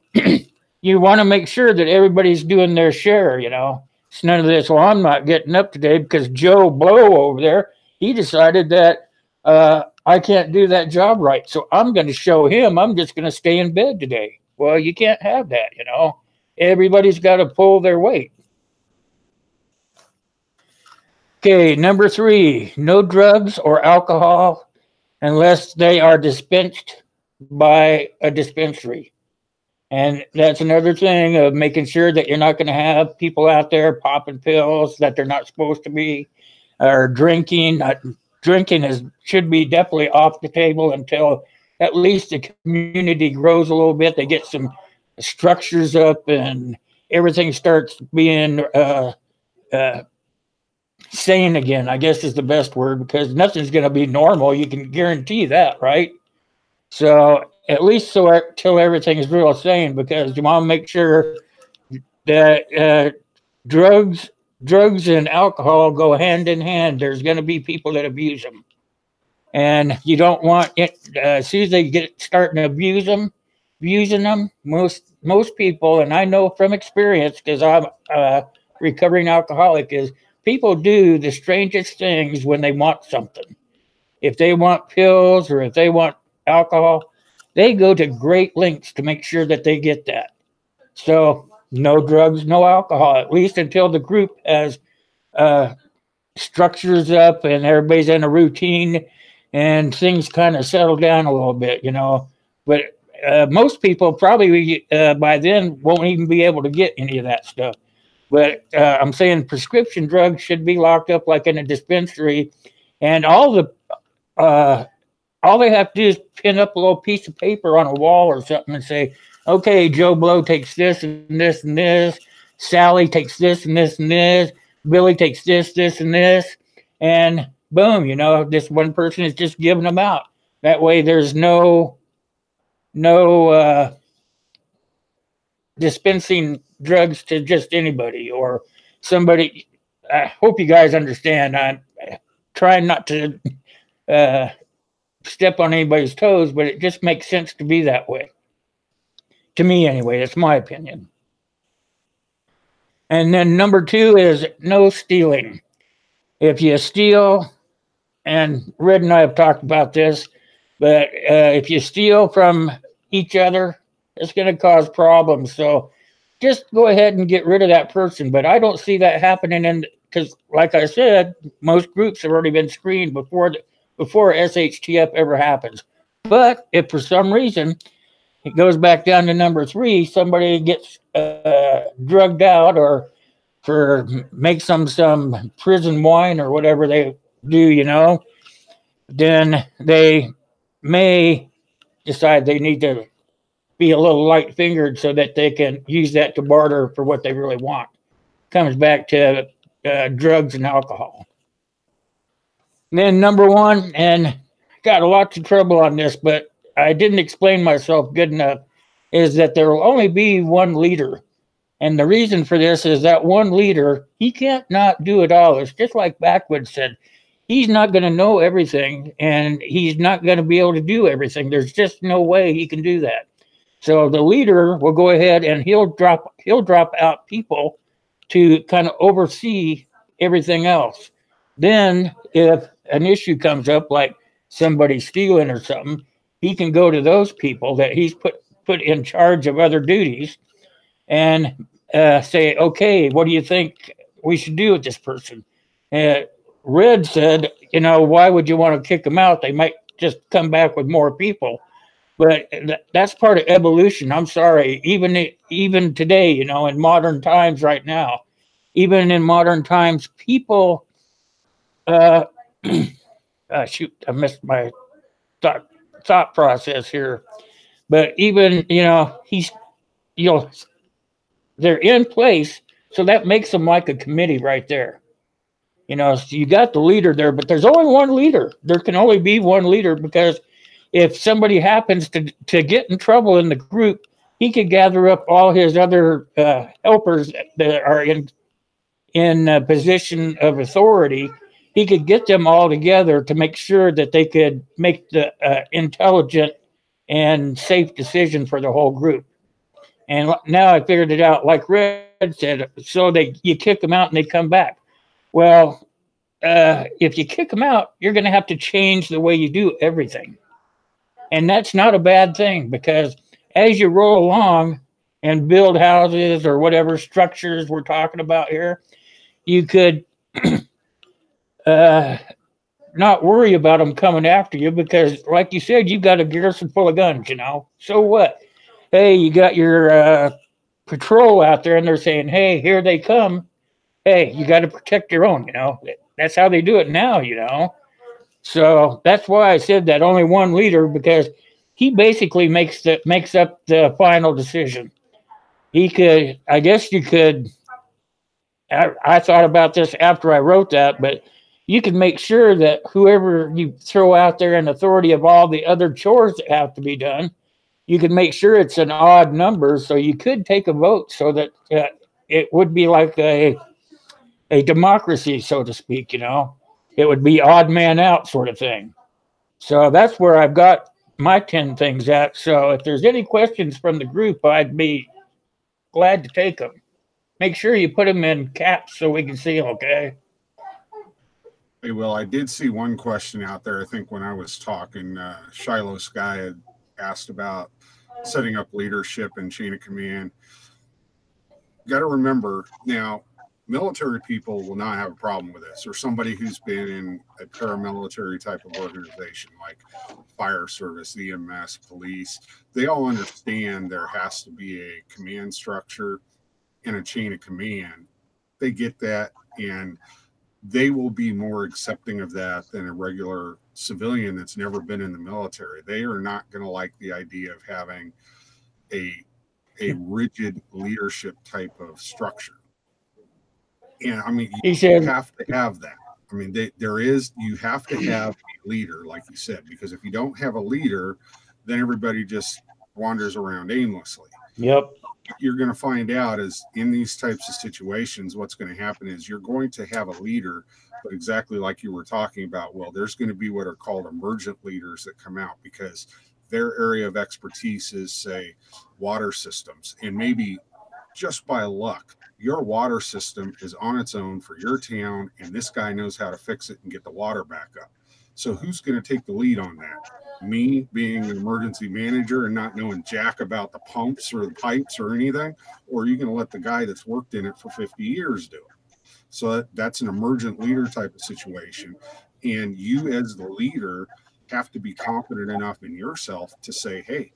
you want to make sure that everybody's doing their share, you know. It's none of this, well, I'm not getting up today because Joe Blow over there, he decided that I can't do that job right. So I'm going to show him I'm just going to stay in bed today. Well, you can't have that, you know. Everybody's got to pull their weight. Okay, number 3, no drugs or alcohol unless they are dispensed by a dispensary. And that's another thing of making sure that you're not going to have people out there popping pills that they're not supposed to be, or drinking. Drinking should be definitely off the table until at least the community grows a little bit. They get some structures up and everything starts being sane again, I guess is the best word, because nothing's going to be normal. You can guarantee that, right? So at least till everything is real sane, because you want to make sure that drugs and alcohol go hand in hand. There's going to be people that abuse them, and you don't want it. As soon as they get starting to abusing them, most people, and I know from experience because I'm a recovering alcoholic, is people do the strangest things when they want something. If they want pills or if they want alcohol, they go to great lengths to make sure that they get that. So no drugs, no alcohol, at least until the group has structures up and everybody's in a routine and things kind of settle down a little bit, you know. But most people probably by then won't even be able to get any of that stuff. But I'm saying prescription drugs should be locked up like in a dispensary, and all they have to do is pin up a little piece of paper on a wall or something and say, okay, Joe Blow takes this and this and this. Sally takes this and this and this. Billy takes this, this, and this. And boom, you know, this one person is just giving them out. That way there's no dispensing drugs to just anybody or somebody. I hope you guys understand. I'm trying not to step on anybody's toes, but it just makes sense to be that way. To me, anyway, that's my opinion. And then number 2 is no stealing. If you steal, and Red and I have talked about this, but if you steal from each other, it's going to cause problems. So just go ahead and get rid of that person. But I don't see that happening, because, like I said, most groups have already been screened before SHTF ever happens. But if for some reason it goes back down to number 3, somebody gets drugged out or makes some prison wine or whatever they do, you know, then they may decide they need to be a little light-fingered so that they can use that to barter for what they really want. Comes back to drugs and alcohol. And then number 1, and got lots of trouble on this, but I didn't explain myself good enough, is that there will only be one leader. And the reason for this is that one leader, he can't not do it all. It's just like Backwoods said. he's not going to know everything, and he's not going to be able to do everything. There's just no way he can do that. So the leader will go ahead and he'll drop out people to kind of oversee everything else. Then if an issue comes up like somebody stealing or something, he can go to those people that he's put in charge of other duties and say, okay, what do you think we should do with this person? Uh, Red said, why would you want to kick them out? They might just come back with more people. But that's part of evolution. I'm sorry. Even today, in modern times, right now, even in modern times, people. Uh, shoot, I missed my thought thought process here. But even he's you know they're in place, so that makes them like a committee right there. So you got the leader there, but there's only one leader. There can only be one leader because if somebody happens to get in trouble in the group, he could gather up all his other helpers that are in a position of authority. He could get them all together to make sure that they could make the intelligent and safe decision for the whole group. And now I figured it out. Like Red said, so you kick them out and they come back. Well, if you kick them out, you're going to have to change the way you do everything. And that's not a bad thing because as you roll along and build houses or whatever structures we're talking about here, you could not worry about them coming after you because, like you said, you've got a garrison full of guns, So what? Hey, you got your patrol out there and they're saying, hey, here they come. Hey, you got to protect your own, That's how they do it now. So that's why I said that only one leader because he basically makes up the final decision. He could, I guess you could. I thought about this after I wrote that, but you can make sure that whoever you throw out there in authority of all the other chores that have to be done, you can make sure it's an odd number. So you could take a vote so that it would be like a democracy, so to speak. It would be odd man out sort of thing. So that's where I've got my 10 things at. So if there's any questions from the group, I'd be glad to take them. Make sure you put them in caps so we can see them, okay? Hey, well, I did see one question out there. I think when I was talking, Shiloh Sky had asked about setting up leadership and chain of command. Got to remember now, military people will not have a problem with this, or somebody who's been in a paramilitary type of organization like fire service, EMS, police. They all understand there has to be a command structure and a chain of command. They get that, and they will be more accepting of that than a regular civilian that's never been in the military. They are not going to like the idea of having a rigid leadership type of structure. And I mean, you have to have that. I mean, you have to have a leader, like you said, because if you don't have a leader, then everybody just wanders around aimlessly. Yep. What you're going to find out is in these types of situations, what's going to happen is you're going to have a leader, but exactly like you were talking about, well, there's going to be what are called emergent leaders that come out because their area of expertise is, say, water systems. And maybe just by luck, your water system is on its own for your town, and this guy knows how to fix it and get the water back up. So who's going to take the lead on that? Me being an emergency manager and not knowing jack about the pumps or the pipes or anything? Or are you going to let the guy that's worked in it for 50 years do it? So that's an emergent leader type of situation. And you as the leader have to be confident enough in yourself to say, hey,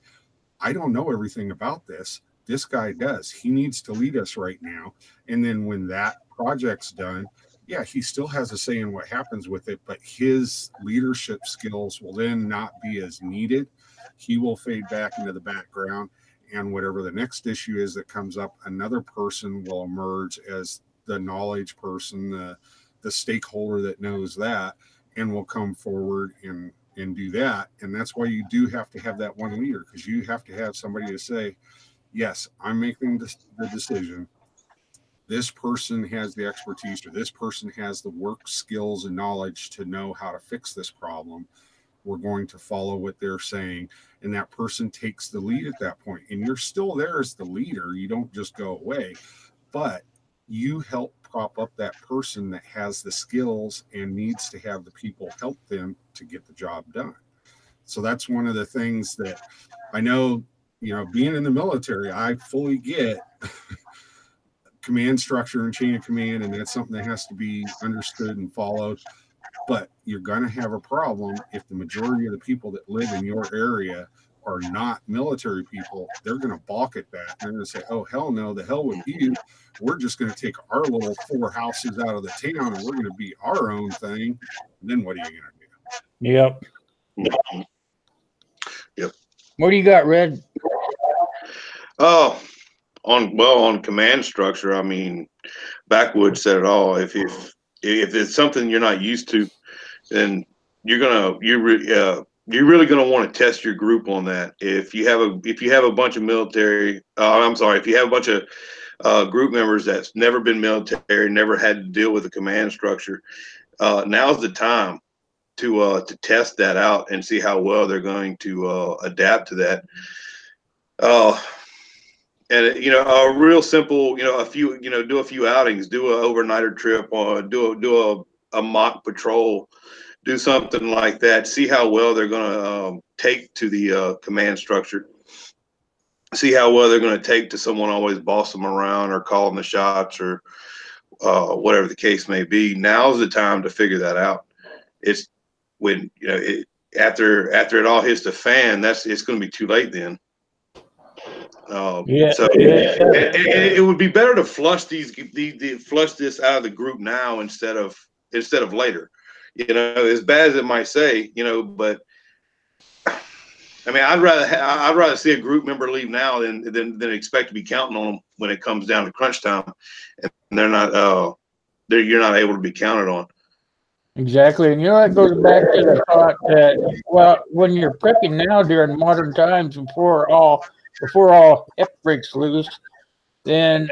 I don't know everything about this. This guy does. He needs to lead us right now. And then when that project's done, yeah, he still has a say in what happens with it, but his leadership skills will then not be as needed. He will fade back into the background, and whatever the next issue is that comes up, another person will emerge as the knowledge person, the stakeholder that knows that, and will come forward and do that. And that's why you do have to have that one leader, because you have to have somebody to say, yes, I'm making the decision. this person has the expertise or this person has the work skills and knowledge to know how to fix this problem. We're going to follow what they're saying. And that person takes the lead at that point. And you're still there as the leader. You don't just go away, but you help prop up that person that has the skills and needs to have the people help them to get the job done. So that's one of the things that I know, being in the military, I fully get command structure and chain of command, and that's something that has to be understood and followed. But you're going to have a problem if the majority of the people that live in your area are not military people. They're going to balk at that. They're going to say, oh, hell no, the hell with you. We're just going to take our little 4 houses out of the town and we're going to be our own thing. And then what are you going to do? Yep. Yep. What do you got, Red? Oh, on command structure, I mean, Backwoods said it all. If it's something you're not used to, then you're really gonna want to test your group on that. If you have a bunch of military, if you have a bunch of group members that's never been military, never had to deal with a command structure, now's the time to test that out and see how well they're going to adapt to that. And a real simple, do a few outings, do an overnighter trip, or do a mock patrol, do something like that. See how well they're going to take to the command structure. See how well they're going to take to someone always boss them around or calling the shots or whatever the case may be. Now's the time to figure that out. It's when after it all hits the fan, it's going to be too late then. So it would be better to flush flush this out of the group now instead of later. As bad as it might say, but I mean, I'd rather see a group member leave now than expect to be counting on them when it comes down to crunch time, and you're not able to be counted on. Exactly. And that goes back to the thought that, well, when you're prepping now during modern times before all F breaks loose, then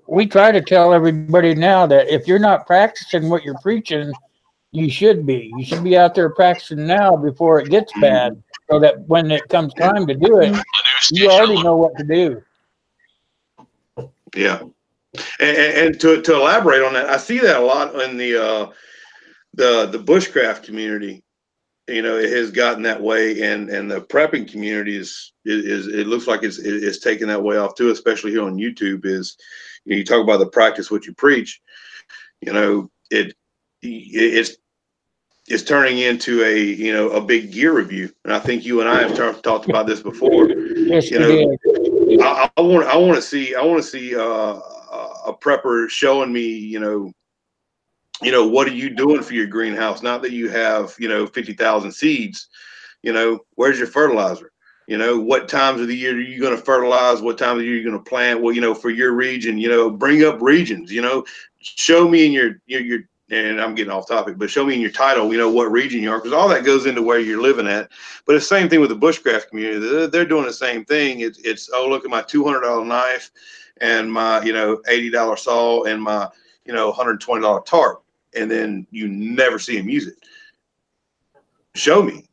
we try to tell everybody now that if you're not practicing what you're preaching, you should be. You should be out there practicing now before it gets bad, so that when it comes time to do it, you already know what to do. Yeah. And to elaborate on that, I see that a lot in the bushcraft community. It has gotten that way, and the prepping community is it looks like it's taking that way off too, especially here on YouTube. You talk about the practice what you preach. It's turning into a big gear review, and I think you and I have talked about this before. Yes, we did. I want to see a prepper showing me, what are you doing for your greenhouse? Not that you have, 50,000 seeds, where's your fertilizer? What times of the year are you going to fertilize? What time of the year are you going to plant? Well, for your region, bring up regions, show me in your, and I'm getting off topic, but show me in your title, what region you are, because all that goes into where you're living at. But it's the same thing with the bushcraft community. They're doing the same thing. It's oh, look at my $200 knife and my, $80 saw and my, $120 tarp. And then you never see them use it. Show me,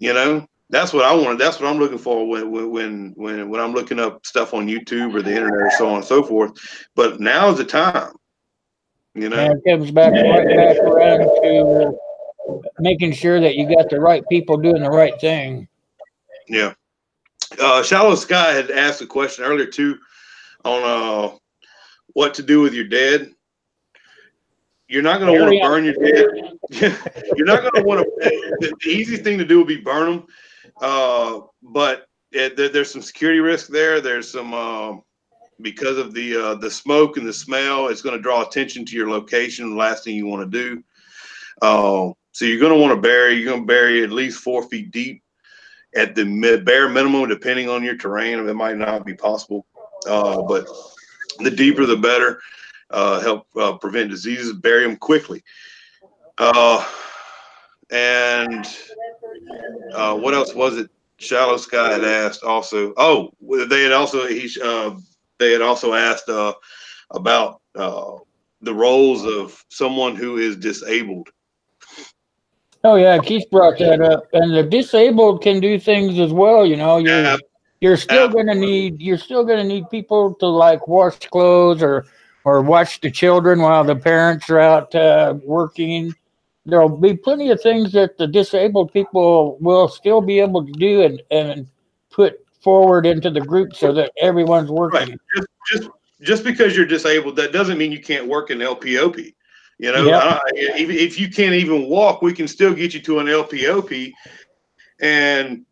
that's what I want. That's what I'm looking for when I'm looking up stuff on YouTube or the internet or so on and so forth. But now's the time. And it comes back right back around to making sure that you got the right people doing the right thing. Yeah. Shallow Sky had asked a question earlier too on what to do with your dead. You're not going to want to burn your dead. You're not going to want to. The easy thing to do would be burn them, but there's some security risk there. There's some. Because of the smoke and the smell, it's going to draw attention to your location. The last thing you want to do. So you're going to want to bury at least 4 feet deep at the bare minimum, depending on your terrain. It might not be possible, but the deeper the better. Help prevent diseases. Bury them quickly. And what else was it? Shallow Sky had asked also. Oh, they had also asked about the roles of someone who is disabled. Oh yeah, Keith brought that up, and the disabled can do things as well. You know, you're still gonna need people to like wash clothes or watch the children while the parents are out working. There'll be plenty of things that the disabled people will still be able to do and put forward into the group so that everyone's Right. working. Just because you're disabled, that doesn't mean you can't work in LPOP. You know, Yep. even if you can't even walk, we can still get you to an LPOP, and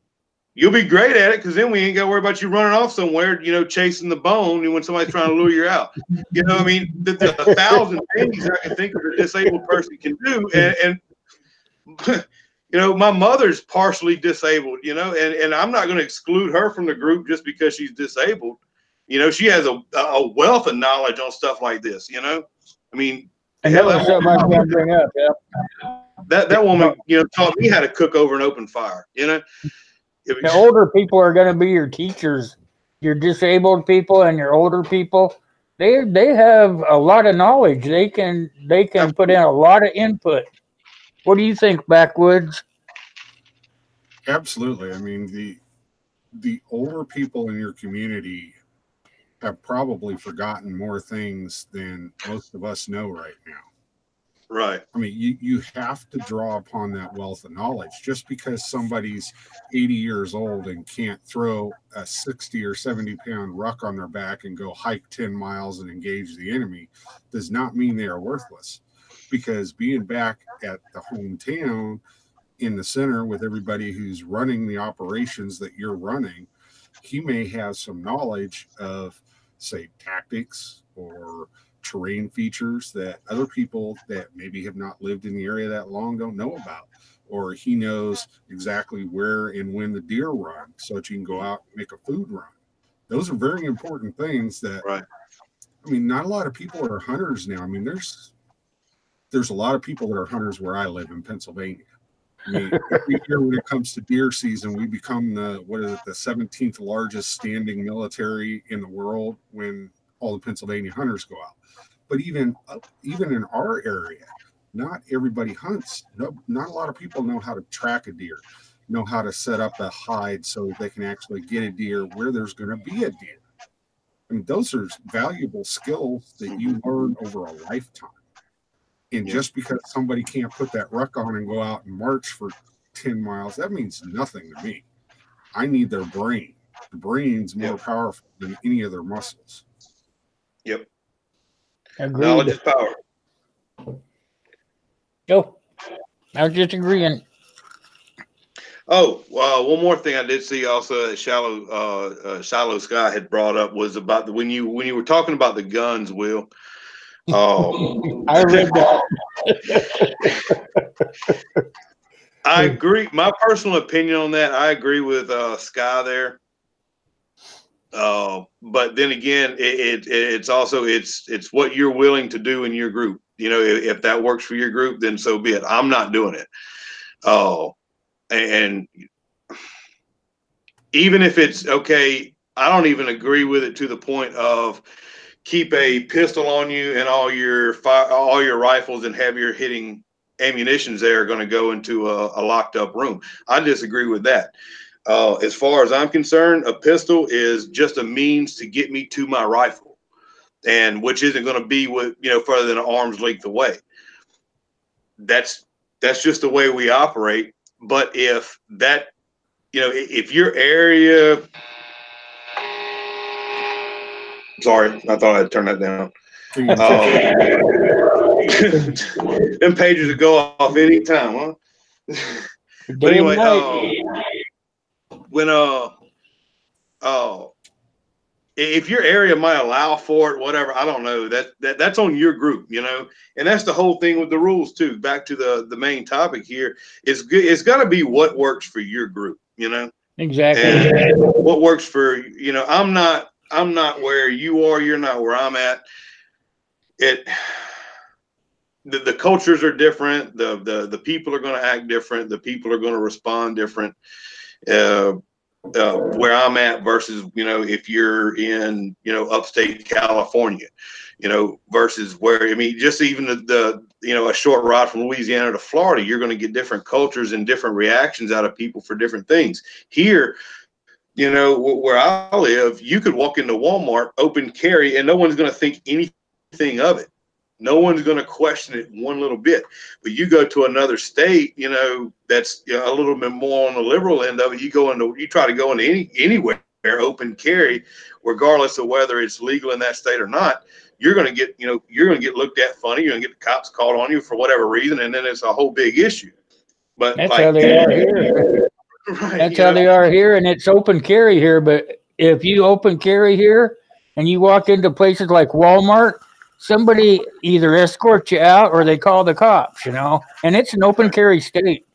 you'll be great at it, because then we ain't got to worry about you running off somewhere, you know, chasing the bone when somebody's trying to lure you out. You know what I mean? There's 1,000 things I can think of a disabled person can do. And you know, my mother's partially disabled, you know, and I'm not going to exclude her from the group just because she's disabled. You know, she has a wealth of knowledge on stuff like this, you know. I mean, And hell, that was something I was going to bring up. Yeah. that woman, you know, taught me how to cook over an open fire, you know. The older people are going to be your teachers. Your disabled people and your older people, they have a lot of knowledge. They can put in a lot of input. What do you think, Backwoods? Absolutely. I mean, the older people in your community have probably forgotten more things than most of us know right now. Right. I mean, you have to draw upon that wealth of knowledge. Just because somebody's 80 years old and can't throw a 60 or 70-pound ruck on their back and go hike 10 miles and engage the enemy does not mean they are worthless. Because being back at the hometown in the center with everybody who's running the operations that you're running, he may have some knowledge of, say, tactics or terrain features that other people that maybe have not lived in the area that long don't know about. Or he knows exactly where and when the deer run so that you can go out and make a food run. Those are very important things that, right. I mean, not a lot of people are hunters now. I mean, there's a lot of people that are hunters where I live in Pennsylvania. I mean, every year when it comes to deer season, we become the 17th largest standing military in the world when all the Pennsylvania hunters go out. But even in our area, not everybody hunts. No, not a lot of people know how to track a deer, know how to set up a hide so that they can actually get a deer where there's going to be a deer. I mean, those are valuable skills that you learn over a lifetime. And just because somebody can't put that ruck on and go out and march for 10 miles, that means nothing to me. I need their brain. The brain's more powerful than any of their muscles. Yep. Agreed. Knowledge is power. Oh, I was just agreeing. Oh, one more thing I did see also that Shallow Sky had brought up was about when you were talking about the guns, Will. I read that. I agree. My personal opinion on that, I agree with Sky there. But then again, it's also it's what you're willing to do in your group. You know, if that works for your group, then so be it. I'm not doing it. And even if it's okay, I don't even agree with it to the point of keep a pistol on you and all your rifles and heavier hitting ammunitions there are going to go into a locked up room. I disagree with that. As far as I'm concerned, a pistol is just a means to get me to my rifle, and which isn't going to be further than an arm's length away. That's just the way we operate. But if that, if your area, sorry, I thought I'd turn that down. Them pages would go off anytime, huh? But anyway, if your area might allow for it, whatever, I don't know. That's on your group, and that's the whole thing with the rules too. Back to the main topic here, it's good. It's got to be what works for your group, Exactly. And what works for I'm not where you are. You're not where I'm at. The cultures are different. The people are going to act different. The people are going to respond different. Where I'm at versus, if you're in, upstate California, you know, versus where, I mean, just even the you know, a short ride from Louisiana to Florida, you're going to get different cultures and different reactions out of people for different things. Here, you know, where I live, you could walk into Walmart, open carry, and no one's going to think anything of it. No one's going to question it one little bit. But you go to another state, you know, that's, you know, a little bit more on the liberal end of it. You try to go into anywhere open carry, regardless of whether it's legal in that state or not. You're going to get, you know, you're going to get looked at funny. You're going to get the cops called on you for whatever reason, and then it's a whole big issue. But That's like, how they are here. right, That's how they are here, and it's open carry here. But if you open carry here and you walk into places like Walmart, somebody either escorts you out or they call the cops, you know. And it's an open carry state.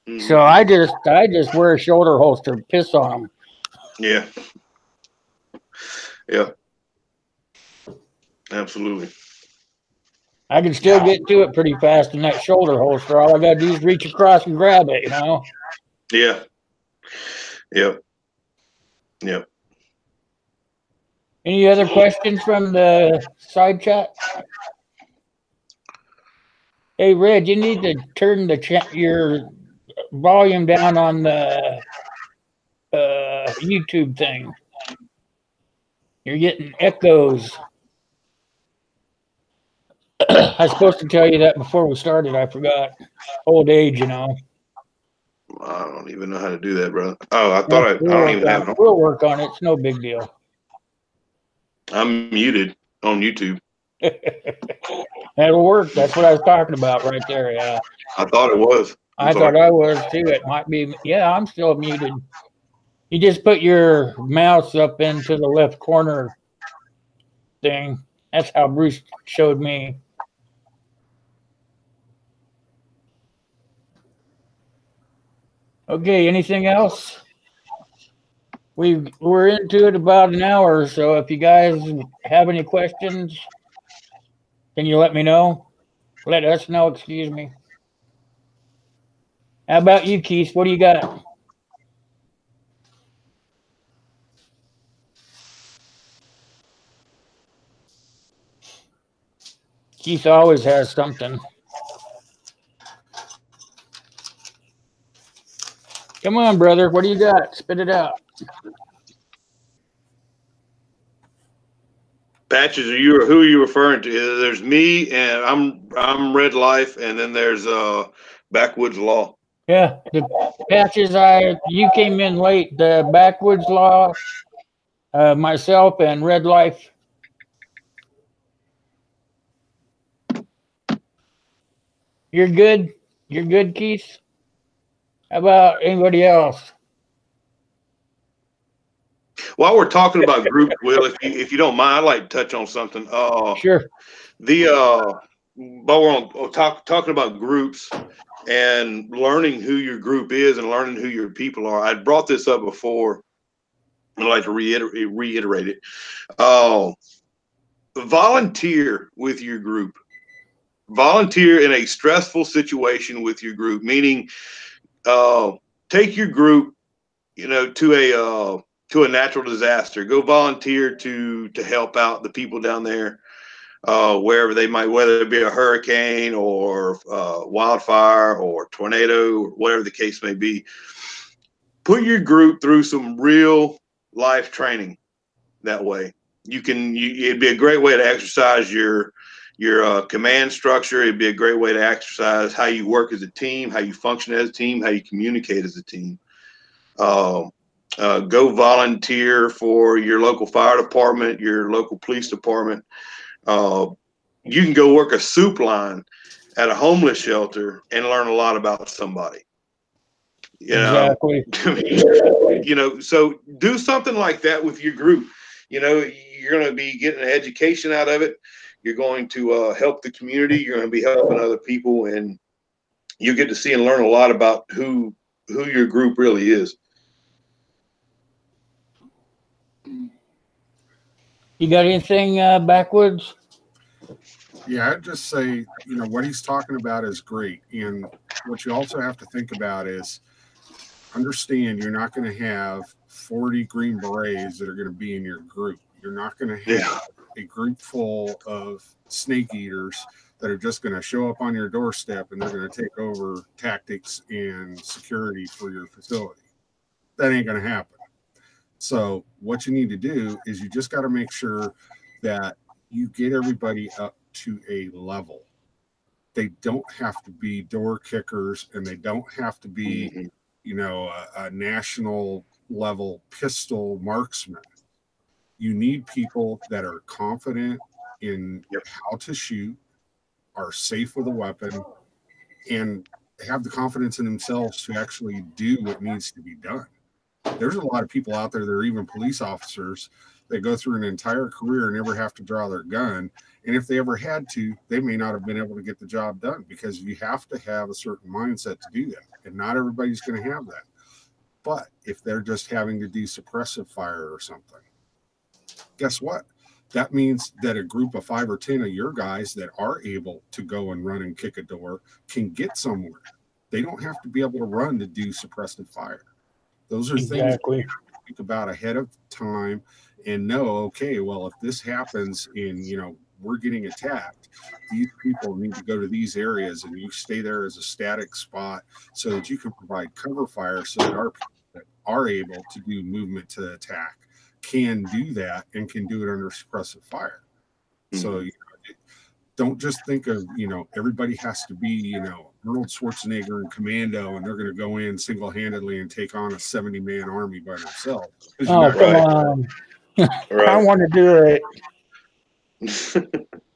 Mm-hmm. So I just wear a shoulder holster, piss on them. Yeah. Yeah. Absolutely. I can still get to it pretty fast in that shoulder holster. All I got to do is reach across and grab it, you know? Yeah. Yep. Yep. Any other questions from the side chat? Hey, Red, you need to turn your volume down on the YouTube thing. You're getting echoes. I was supposed to tell you that before we started. I forgot. Old age, you know. I don't even know how to do that, brother. Oh, I don't even have it. We'll work on it. It's no big deal. I'm muted on YouTube. That'll work. That's what I was talking about right there. Yeah. I thought it was. I thought I was too. It might be. Yeah, I'm still muted. You just put your mouse up into the left corner thing. That's how Bruce showed me. Okay, anything else? We're into it about an hour, so if you guys have any questions, can you let me know? Let us know, excuse me. How about you, Keith? What do you got? Keith always has something. Come on, brother. What do you got? Spit it out. Patches, who are you referring to? There's me, and I'm Red Life, and then there's Backwoods Law. Yeah, the Patches. You came in late. The Backwoods Law, myself, and Red Life. You're good. You're good, Keith. How about anybody else? While we're talking about groups, Will, if you don't mind, I'd like to touch on something. Sure. But we're on talking about groups and learning who your group is and learning who your people are. I brought this up before. I'd like to reiterate it. Volunteer with your group. Volunteer in a stressful situation with your group, meaning take your group, you know, to a natural disaster. Go volunteer to help out the people down there, wherever they might, whether it be a hurricane or wildfire or tornado, or whatever the case may be. Put your group through some real life training. That way, it'd be a great way to exercise your command structure. It'd be a great way to exercise how you work as a team, how you function as a team, how you communicate as a team. Go volunteer for your local fire department, your local police department. You can go work a soup line at a homeless shelter and learn a lot about somebody. You know, exactly. You know, so do something like that with your group. You know, you're going to be getting an education out of it. You're going to help the community. You're going to be helping other people, and you get to see and learn a lot about who your group really is. You got anything Backwoods? Yeah, I'd just say, you know, what he's talking about is great. And what you also have to think about is understand you're not going to have 40 Green Berets that are going to be in your group. You're not going to have a group full of snake eaters that are just going to show up on your doorstep and they're going to take over tactics and security for your facility. That ain't going to happen. So what you need to do is you just got to make sure that you get everybody up to a level. They don't have to be door kickers, and they don't have to be, you know, a national level pistol marksman. You need people that are confident in how to shoot, are safe with a weapon, and have the confidence in themselves to actually do what needs to be done. There's a lot of people out there that are even police officers that go through an entire career and never have to draw their gun. And if they ever had to, they may not have been able to get the job done, because you have to have a certain mindset to do that. And not everybody's going to have that. But if they're just having to do suppressive fire or something, guess what? That means that a group of 5 or 10 of your guys that are able to go and run and kick a door can get somewhere. They don't have to be able to run to do suppressive fire. Those are things you think about ahead of time and know, okay, well, if this happens and, you know, we're getting attacked, these people need to go to these areas, and you stay there as a static spot so that you can provide cover fire so that our people that are able to do movement to attack can do that and can do it under suppressive fire. So, you know, don't just think of, you know, everybody has to be, you know, Arnold Schwarzenegger and Commando, and they're going to go in single-handedly and take on a 70-man army by themselves. Oh, come on. I want to do it.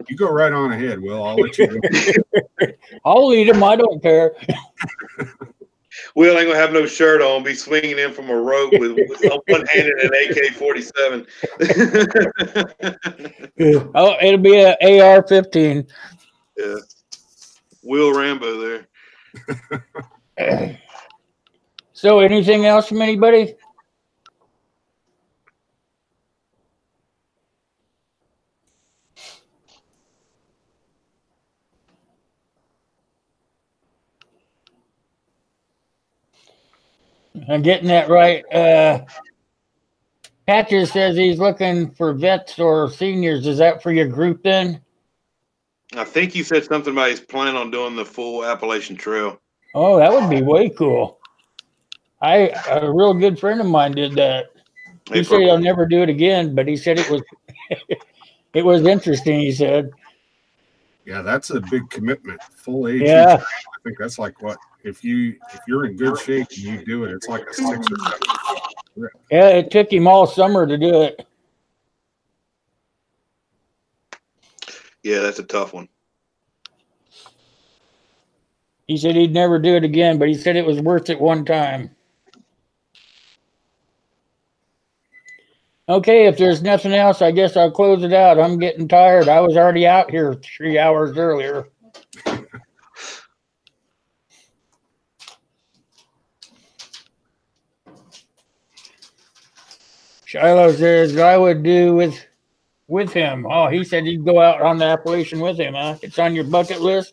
You go right on ahead, Will. I'll let you go. I'll lead him. I don't care. Will ain't gonna have no shirt on, be swinging in from a rope with one hand in an AK-47. Oh, it'll be an AR-15. Yeah, Will Rambo there. So, anything else from anybody? I'm getting that right. Patches says he's looking for vets or seniors. Is that for your group then? I think he said something about he's planning on doing the full Appalachian Trail. Oh, that would be way cool. A real good friend of mine did that. He said he'll never do it again, but he said it was it was interesting, he said. Yeah, that's a big commitment. Full age. Yeah. I think that's like what, if you're in good shape and you do it, it's like a 6 or 7 trip. Yeah, it took him all summer to do it. Yeah, that's a tough one. He said he'd never do it again, but he said it was worth it one time. Okay, if there's nothing else, I guess I'll close it out. I'm getting tired. I was already out here 3 hours earlier. Shiloh says I would do with him. Oh, he said he'd go out on the Appalachian with him, huh? It's on your bucket list?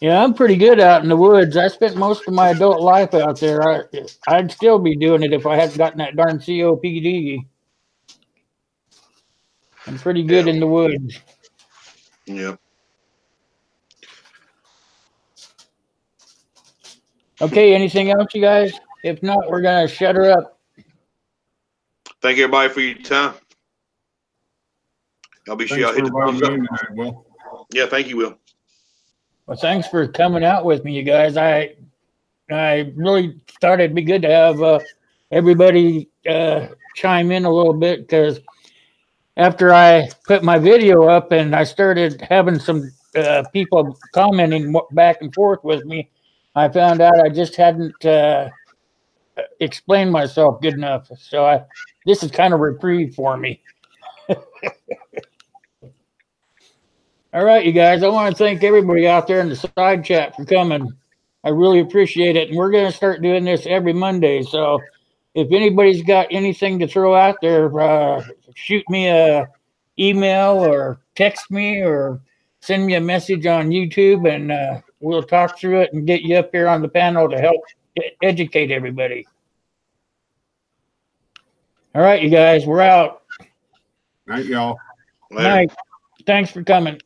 Yeah, I'm pretty good out in the woods. I spent most of my adult life out there. I'd still be doing it if I hadn't gotten that darn COPD. I'm pretty good in the woods. Yeah. Okay, anything else, you guys? If not, we're going to shut her up. Thank you, everybody, for your time. I'll be sure I'll hit the thumbs up. Will. Yeah, thank you, Will. Well, thanks for coming out with me, you guys. I really thought it'd be good to have everybody chime in a little bit, because after I put my video up and I started having some people commenting back and forth with me, I found out I just hadn't explained myself good enough. So this is kind of reprieve for me. All right, you guys, I want to thank everybody out there in the side chat for coming. I really appreciate it. And we're going to start doing this every Monday. So if anybody's got anything to throw out there, shoot me a email or text me or send me a message on YouTube, and we'll talk through it and get you up here on the panel to help educate everybody. All right, you guys, we're out. Night, y'all. Later. Night. Thanks for coming.